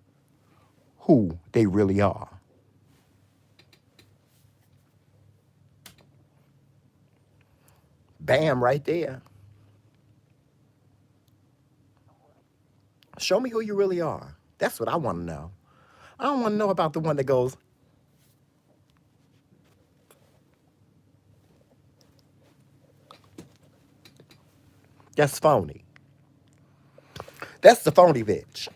who they really are. Bam, right there. Show me who you really are. That's what I want to know. I don't want to know about the one that goes, that's phony. That's the phony bitch.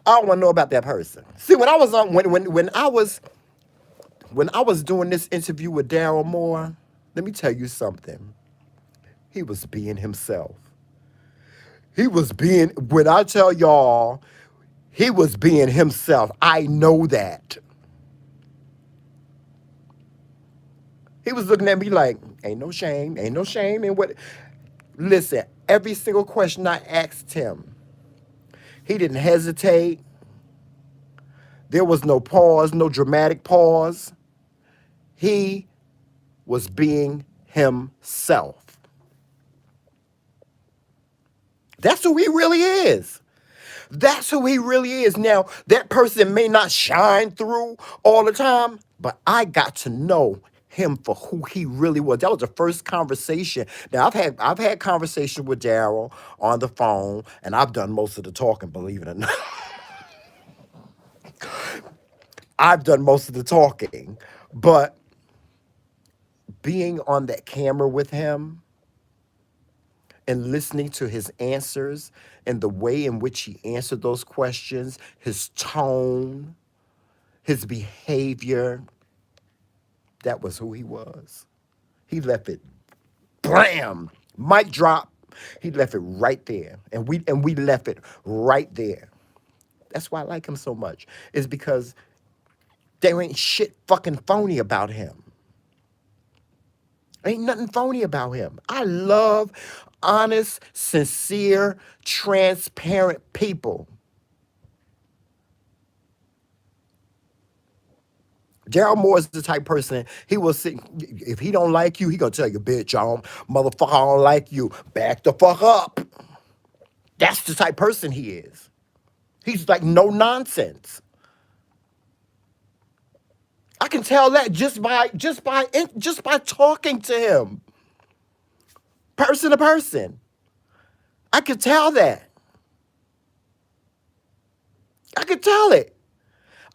I don't want to know about that person. See, when I was on when I was doing this interview with Daryl Moore, let me tell you something. He was being himself. He was being, when I tell y'all, he was being himself. I know that. He was looking at me like, ain't no shame in what. Listen, every single question I asked him, he didn't hesitate. There was no pause, no dramatic pause. He was being himself. That's who he really is. That's who he really is. Now, that person may not shine through all the time, but I got to know him for who he really was. That was the first conversation. Now, I've had conversation with Daryl on the phone, and I've done most of the talking, believe it or not. I've done most of the talking, but being on that camera with him and listening to his answers and the way in which he answered those questions, his tone, his behavior, that was who he was. He left it blam, mic drop. He left it right there. And we left it right there. That's why I like him so much. Is because There ain't shit fucking phony about him. Ain't nothing phony about him. I love honest, sincere, transparent people. Daryl Moore is the type person he will sit. If he don't like you, he gonna tell you, "Bitch, motherfucker, I don't like you. Back the fuck up." That's the type person he is. He's like no nonsense. I can tell that just by talking to him, person to person. I can tell that. I can tell it.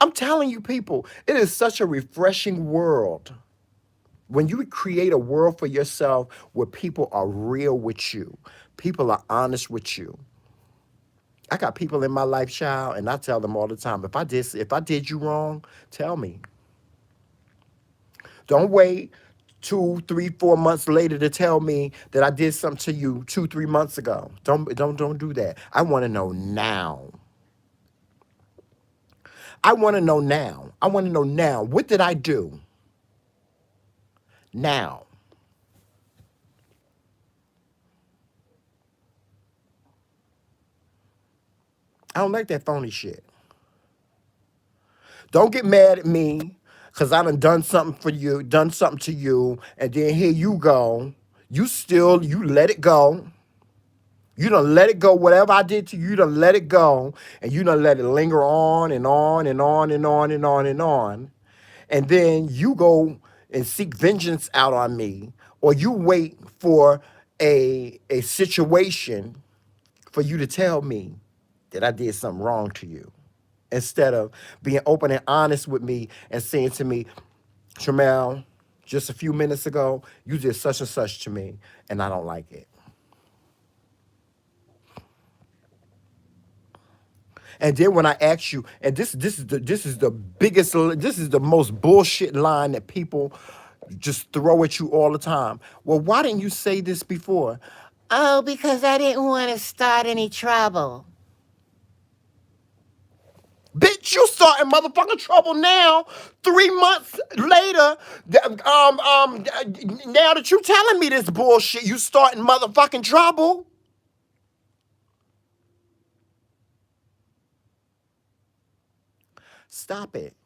I'm telling you, people, it is such a refreshing world when you create a world for yourself where people are real with you, people are honest with you. I got people in my life, child, and I tell them all the time, if I did you wrong, tell me. Don't wait 2, 3, 4 months later to tell me that I did something to you 2, 3 months ago. Don't do that. I want to know now. I want to know now. I want to know now. What did I do? Now. I don't like that phony shit. Don't get mad at me because I done something for you, done something to you, and then here you go. You let it go. You done let it go. Whatever I did to you, you done let it go. And you done let it linger on and on and on and on and on and on. And then you go and seek vengeance out on me, or you wait for a situation for you to tell me that I did something wrong to you. Instead of being open and honest with me and saying to me, Tramel, just a few minutes ago, you did such and such to me, and I don't like it. And then when I ask you, and this is the most bullshit line that people just throw at you all the time. Well, why didn't you say this before? Oh, because I didn't want to start any trouble. Bitch, you starting motherfucking trouble now. 3 months later, now that you telling me this bullshit, you starting motherfucking trouble. Stop it.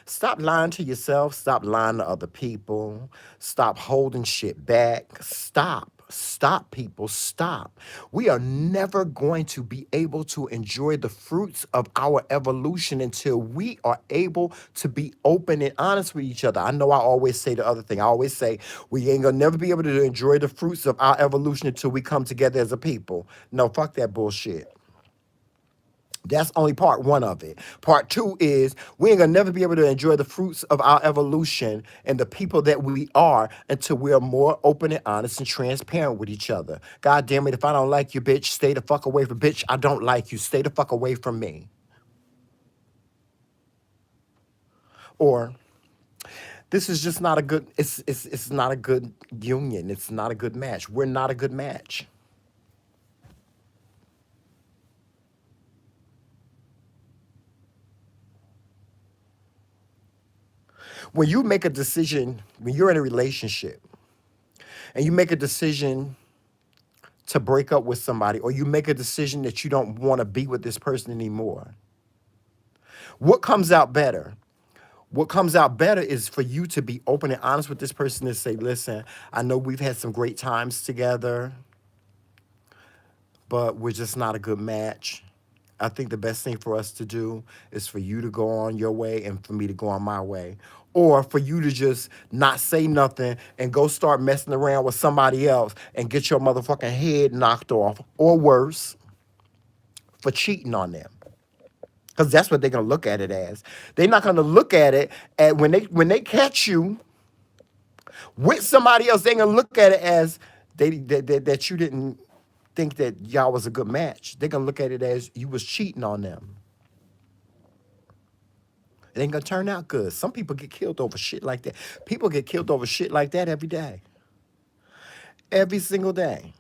Stop lying to yourself. Stop lying to other people. Stop holding shit back. Stop. Stop, people. Stop. We are never going to be able to enjoy the fruits of our evolution until we are able to be open and honest with each other. I know I always say the other thing. I always say we ain't gonna never be able to enjoy the fruits of our evolution until we come together as a people. No, fuck that bullshit. That's only part one of it. Part two is we ain't gonna never be able to enjoy the fruits of our evolution and the people that we are until we are more open and honest and transparent with each other. God damn it, if I don't like you, bitch, stay the fuck away from bitch. I don't like you. Stay the fuck away from me. Or this is just not a good it's not a good union. It's not a good match. We're not a good match. When you make a decision, when you're in a relationship and you make a decision to break up with somebody or you make a decision that you don't want to be with this person anymore, what comes out better? What comes out better is for you to be open and honest with this person and say, listen, I know we've had some great times together, but we're just not a good match. I think the best thing for us to do is for you to go on your way and for me to go on my way. Or for you to just not say nothing and go start messing around with somebody else and get your motherfucking head knocked off, or worse, for cheating on them. Because that's what they're gonna look at it as. They're not gonna look at it at when they catch you with somebody else. They're gonna look at it as that you didn't think that y'all was a good match. They're gonna look at it as you was cheating on them. It ain't gonna turn out good. Some people get killed over shit like that. People get killed over shit like that every day, every single day.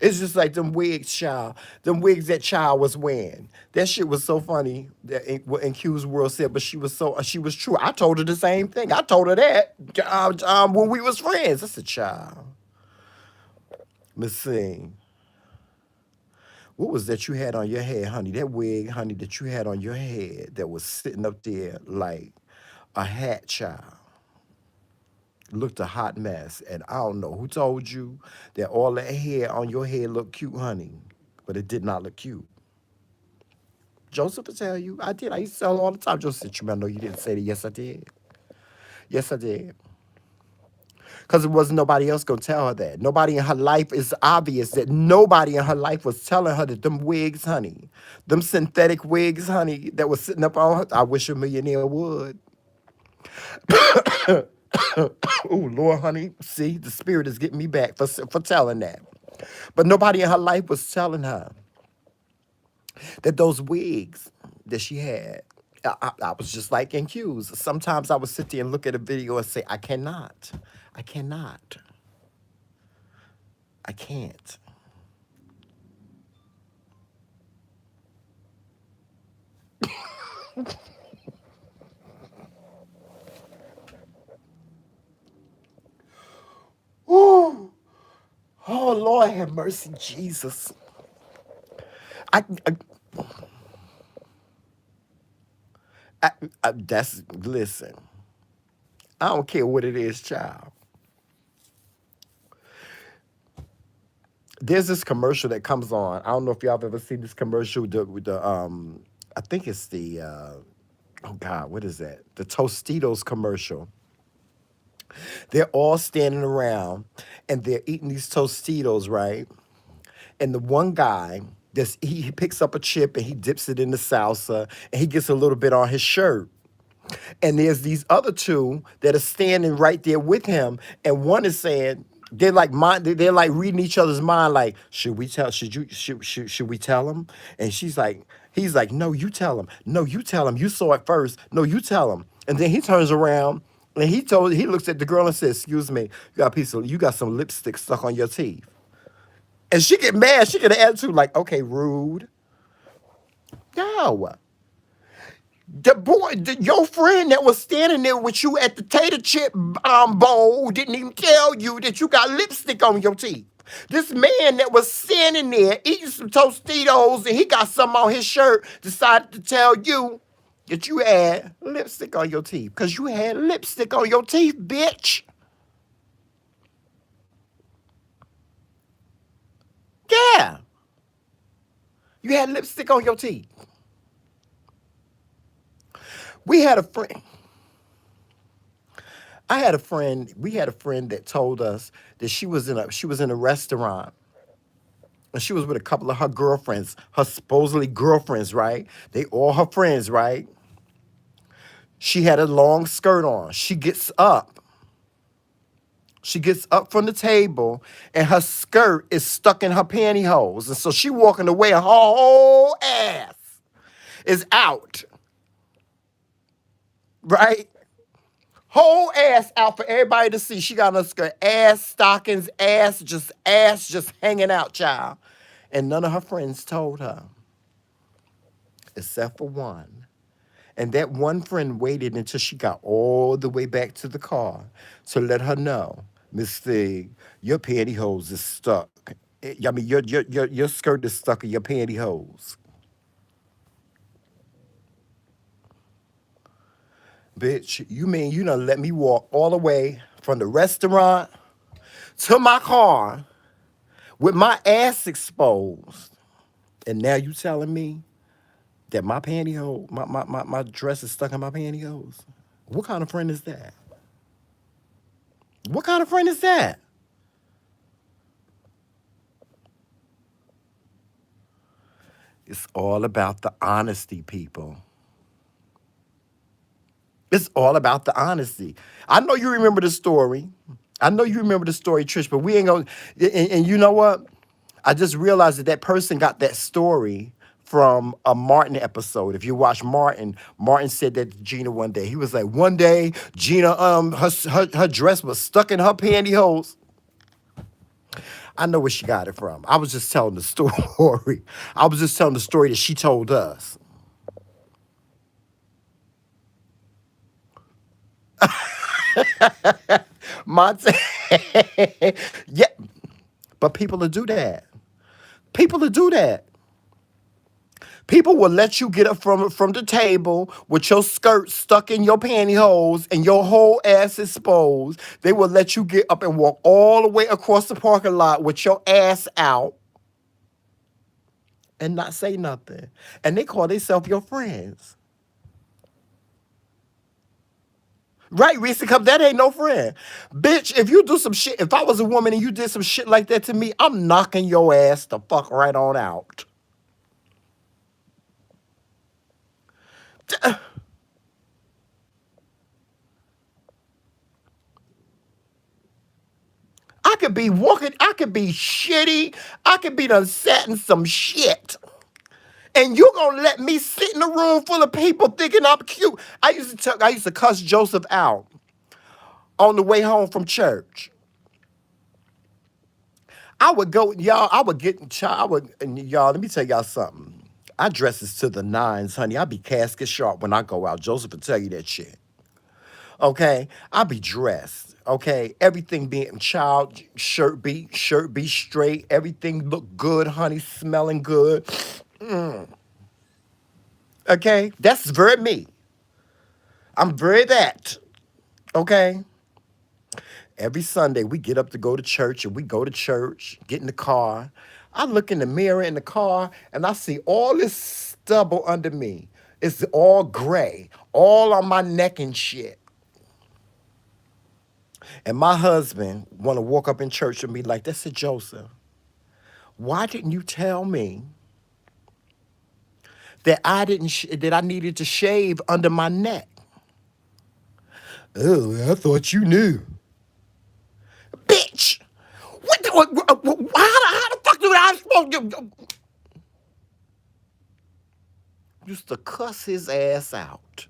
It's just like them wigs, child. Them wigs that child was wearing. That shit was so funny. That what in Q's world said, but she was true. I told her the same thing. I told her that when we was friends. That's a child. Miss Sing. What was that you had on your head, honey? That wig, honey, that you had on your head that was sitting up there like a hat, child. Looked a hot mess. And I don't know who told you that all that hair on your head looked cute, honey. But it did not look cute. Joseph will tell you. I did. I used to tell her all the time. Joseph said, "You know you didn't say that." Yes, I did. Yes, I did. Because it wasn't nobody else going to tell her that. Nobody in her life, is obvious that nobody in her life was telling her that them wigs, honey, them synthetic wigs, honey, that was sitting up on her. I wish a millionaire would. Oh, Lord, honey. See, the spirit is getting me back for telling that. But nobody in her life was telling her that those wigs that she had, I was just like in cues. Sometimes I would sit there and look at a video and say, I cannot. I cannot. I can't. Ooh. Oh, Lord, have mercy, Jesus. I, I, listen, I don't care what it is, child. There's this commercial that comes on. I don't know if y'all have ever seen this commercial with the I think it's the oh God, what is that? The Tostitos commercial. They're all standing around and they're eating these Tostitos, right? And the one guy, he picks up a chip and he dips it in the salsa and he gets a little bit on his shirt. And there's these other two that are standing right there with him, and one is saying, they're like reading each other's mind, like, should we tell him? And he's like, no, you tell him. No, you tell him. You saw it first. No, you tell him. And then he turns around and he looks at the girl and says, excuse me, you got some lipstick stuck on your teeth. And she get mad, she get an attitude like, okay, rude. No. Your friend that was standing there with you at the tater chip bowl didn't even tell you that you got lipstick on your teeth. This man that was standing there eating some Tostitos and he got some on his shirt decided to tell you that you had lipstick on your teeth. Because you had lipstick on your teeth, bitch. Yeah. You had lipstick on your teeth. We had a friend. We had a friend that told us that she was in a restaurant and she was with a couple of her girlfriends, her supposedly girlfriends, right? They all her friends, right? She had a long skirt on. She gets up. She gets up from the table and her skirt is stuck in her pantyhose. And so she walking away, her whole ass is out, right? Whole ass out for everybody to see. She got on her skirt, ass, stockings, ass just hanging out, child. And none of her friends told her, except for one. And that one friend waited until she got all the way back to the car to let her know, Miss Thig, your pantyhose is stuck. I mean, your skirt is stuck in your pantyhose. Bitch, you mean you done let me walk all the way from the restaurant to my car with my ass exposed. And now you telling me that my pantyhose, my dress is stuck in my pantyhose? What kind of friend is that? What kind of friend is that? It's all about the honesty, people. It's all about the honesty. I know you remember the story. I know you remember the story, Trish, but we ain't gonna. And you know what? I just realized that that person got that story from a Martin episode. If you watch Martin, Martin said that to Gina one day. He was like, one day Gina, her dress was stuck in her pantyhose. I know where she got it from. I was just telling the story. I was just telling the story that she told us. Monte, yeah, but people will do that. People will do that. People will let you get up from the table with your skirt stuck in your pantyhose and your whole ass exposed. They will let you get up and walk all the way across the parking lot with your ass out and not say nothing. And they call themselves your friends. Right, Reese, come that ain't no friend. Bitch, if you do some shit, if I was a woman and you did some shit like that to me, I'm knocking your ass the fuck right on out. I could be walking, I could be shitty, I could be done sat in some shit. And you gonna let me sit in a room full of people thinking I'm cute. I used to cuss Joseph out on the way home from church. I would go, y'all, I would get in I would, and y'all, let me tell y'all something. I dresses to the nines, honey. I be casket sharp when I go out. Joseph will tell you that shit. Okay? I be dressed. Okay? Everything being child, shirt be straight. Everything look good, honey, smelling good. Okay? That's very me. I'm very that. Okay? Every Sunday we get up to go to church and we go to church, get in the car. I look in the mirror in the car and I see all this stubble under me. It's all gray, all on my neck and shit. And my husband want to walk up in church with me like, that's a Joseph. Why didn't you tell me that that I needed to shave under my neck? Oh, I thought you knew. Bitch! How the fuck do I supposed to used to cuss his ass out?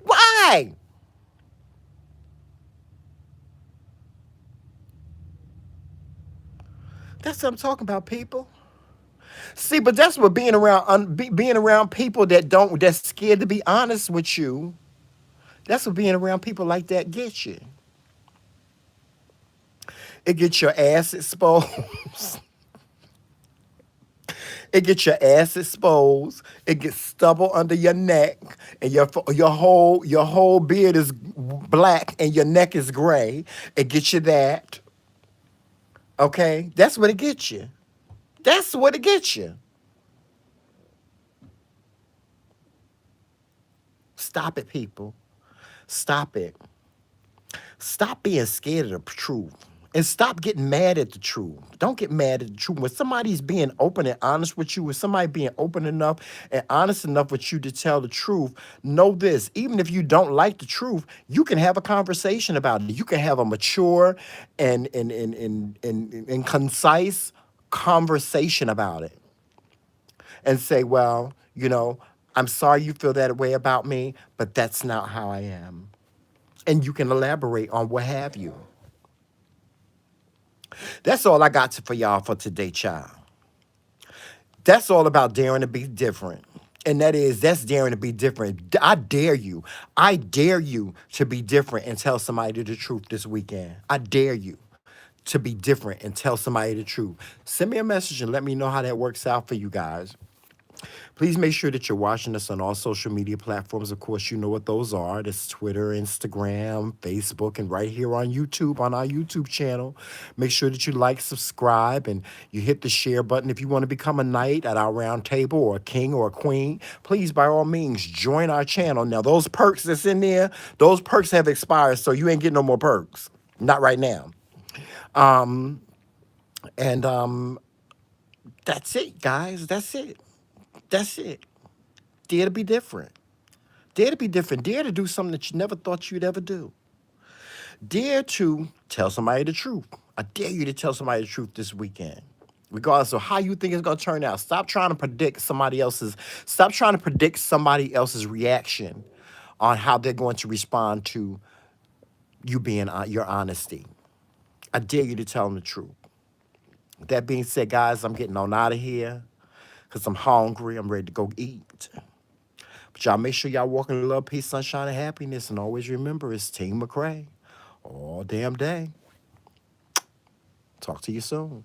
Why? That's what I'm talking about, people. See, but that's what being around people that's scared to be honest with you. That's what being around people like that gets you. It gets your ass exposed. It gets your ass exposed. It gets stubble under your neck, and your whole beard is black, and your neck is gray. It gets you that. Okay, that's what it gets you. That's what it gets you. Stop it, people. Stop it. Stop being scared of the truth. And stop getting mad at the truth. Don't get mad at the truth. When somebody's being open and honest with you, when somebody being open enough and honest enough with you to tell the truth, know this. Even if you don't like the truth, you can have a conversation about it. You can have a mature and concise conversation about it. And say, well, I'm sorry you feel that way about me, but that's not how I am. And you can elaborate on what have you. That's all I got for y'all for today, child. That's all about daring to be different. And that's daring to be different. I dare you. I dare you to be different and tell somebody the truth this weekend. I dare you to be different and tell somebody the truth. Send me a message and let me know how that works out for you guys. Please make sure that you're watching us on all social media platforms. Of course, you know what those are. That's Twitter, Instagram, Facebook, and right here on YouTube, on our YouTube channel. Make sure that you like, subscribe, and you hit the share button. If you want to become a knight at our round table or a king or a queen, please, by all means, join our channel. Now, those perks that's in there, those perks have expired, so you ain't getting no more perks. Not right now. And that's it, guys. That's it. That's it. Dare to be different. Dare to be different. Dare to do something that you never thought you'd ever do. Dare to tell somebody the truth. I dare you to tell somebody the truth this weekend. Regardless of how you think it's gonna turn out. Stop trying to predict somebody else's reaction on how they're going to respond to you being your honesty. I dare you to tell them the truth. With that being said, guys, I'm getting on out of here because I'm hungry. I'm ready to go eat. But y'all make sure y'all walk in love, peace, sunshine, and happiness. And always remember, it's Team McCray all damn day. Talk to you soon.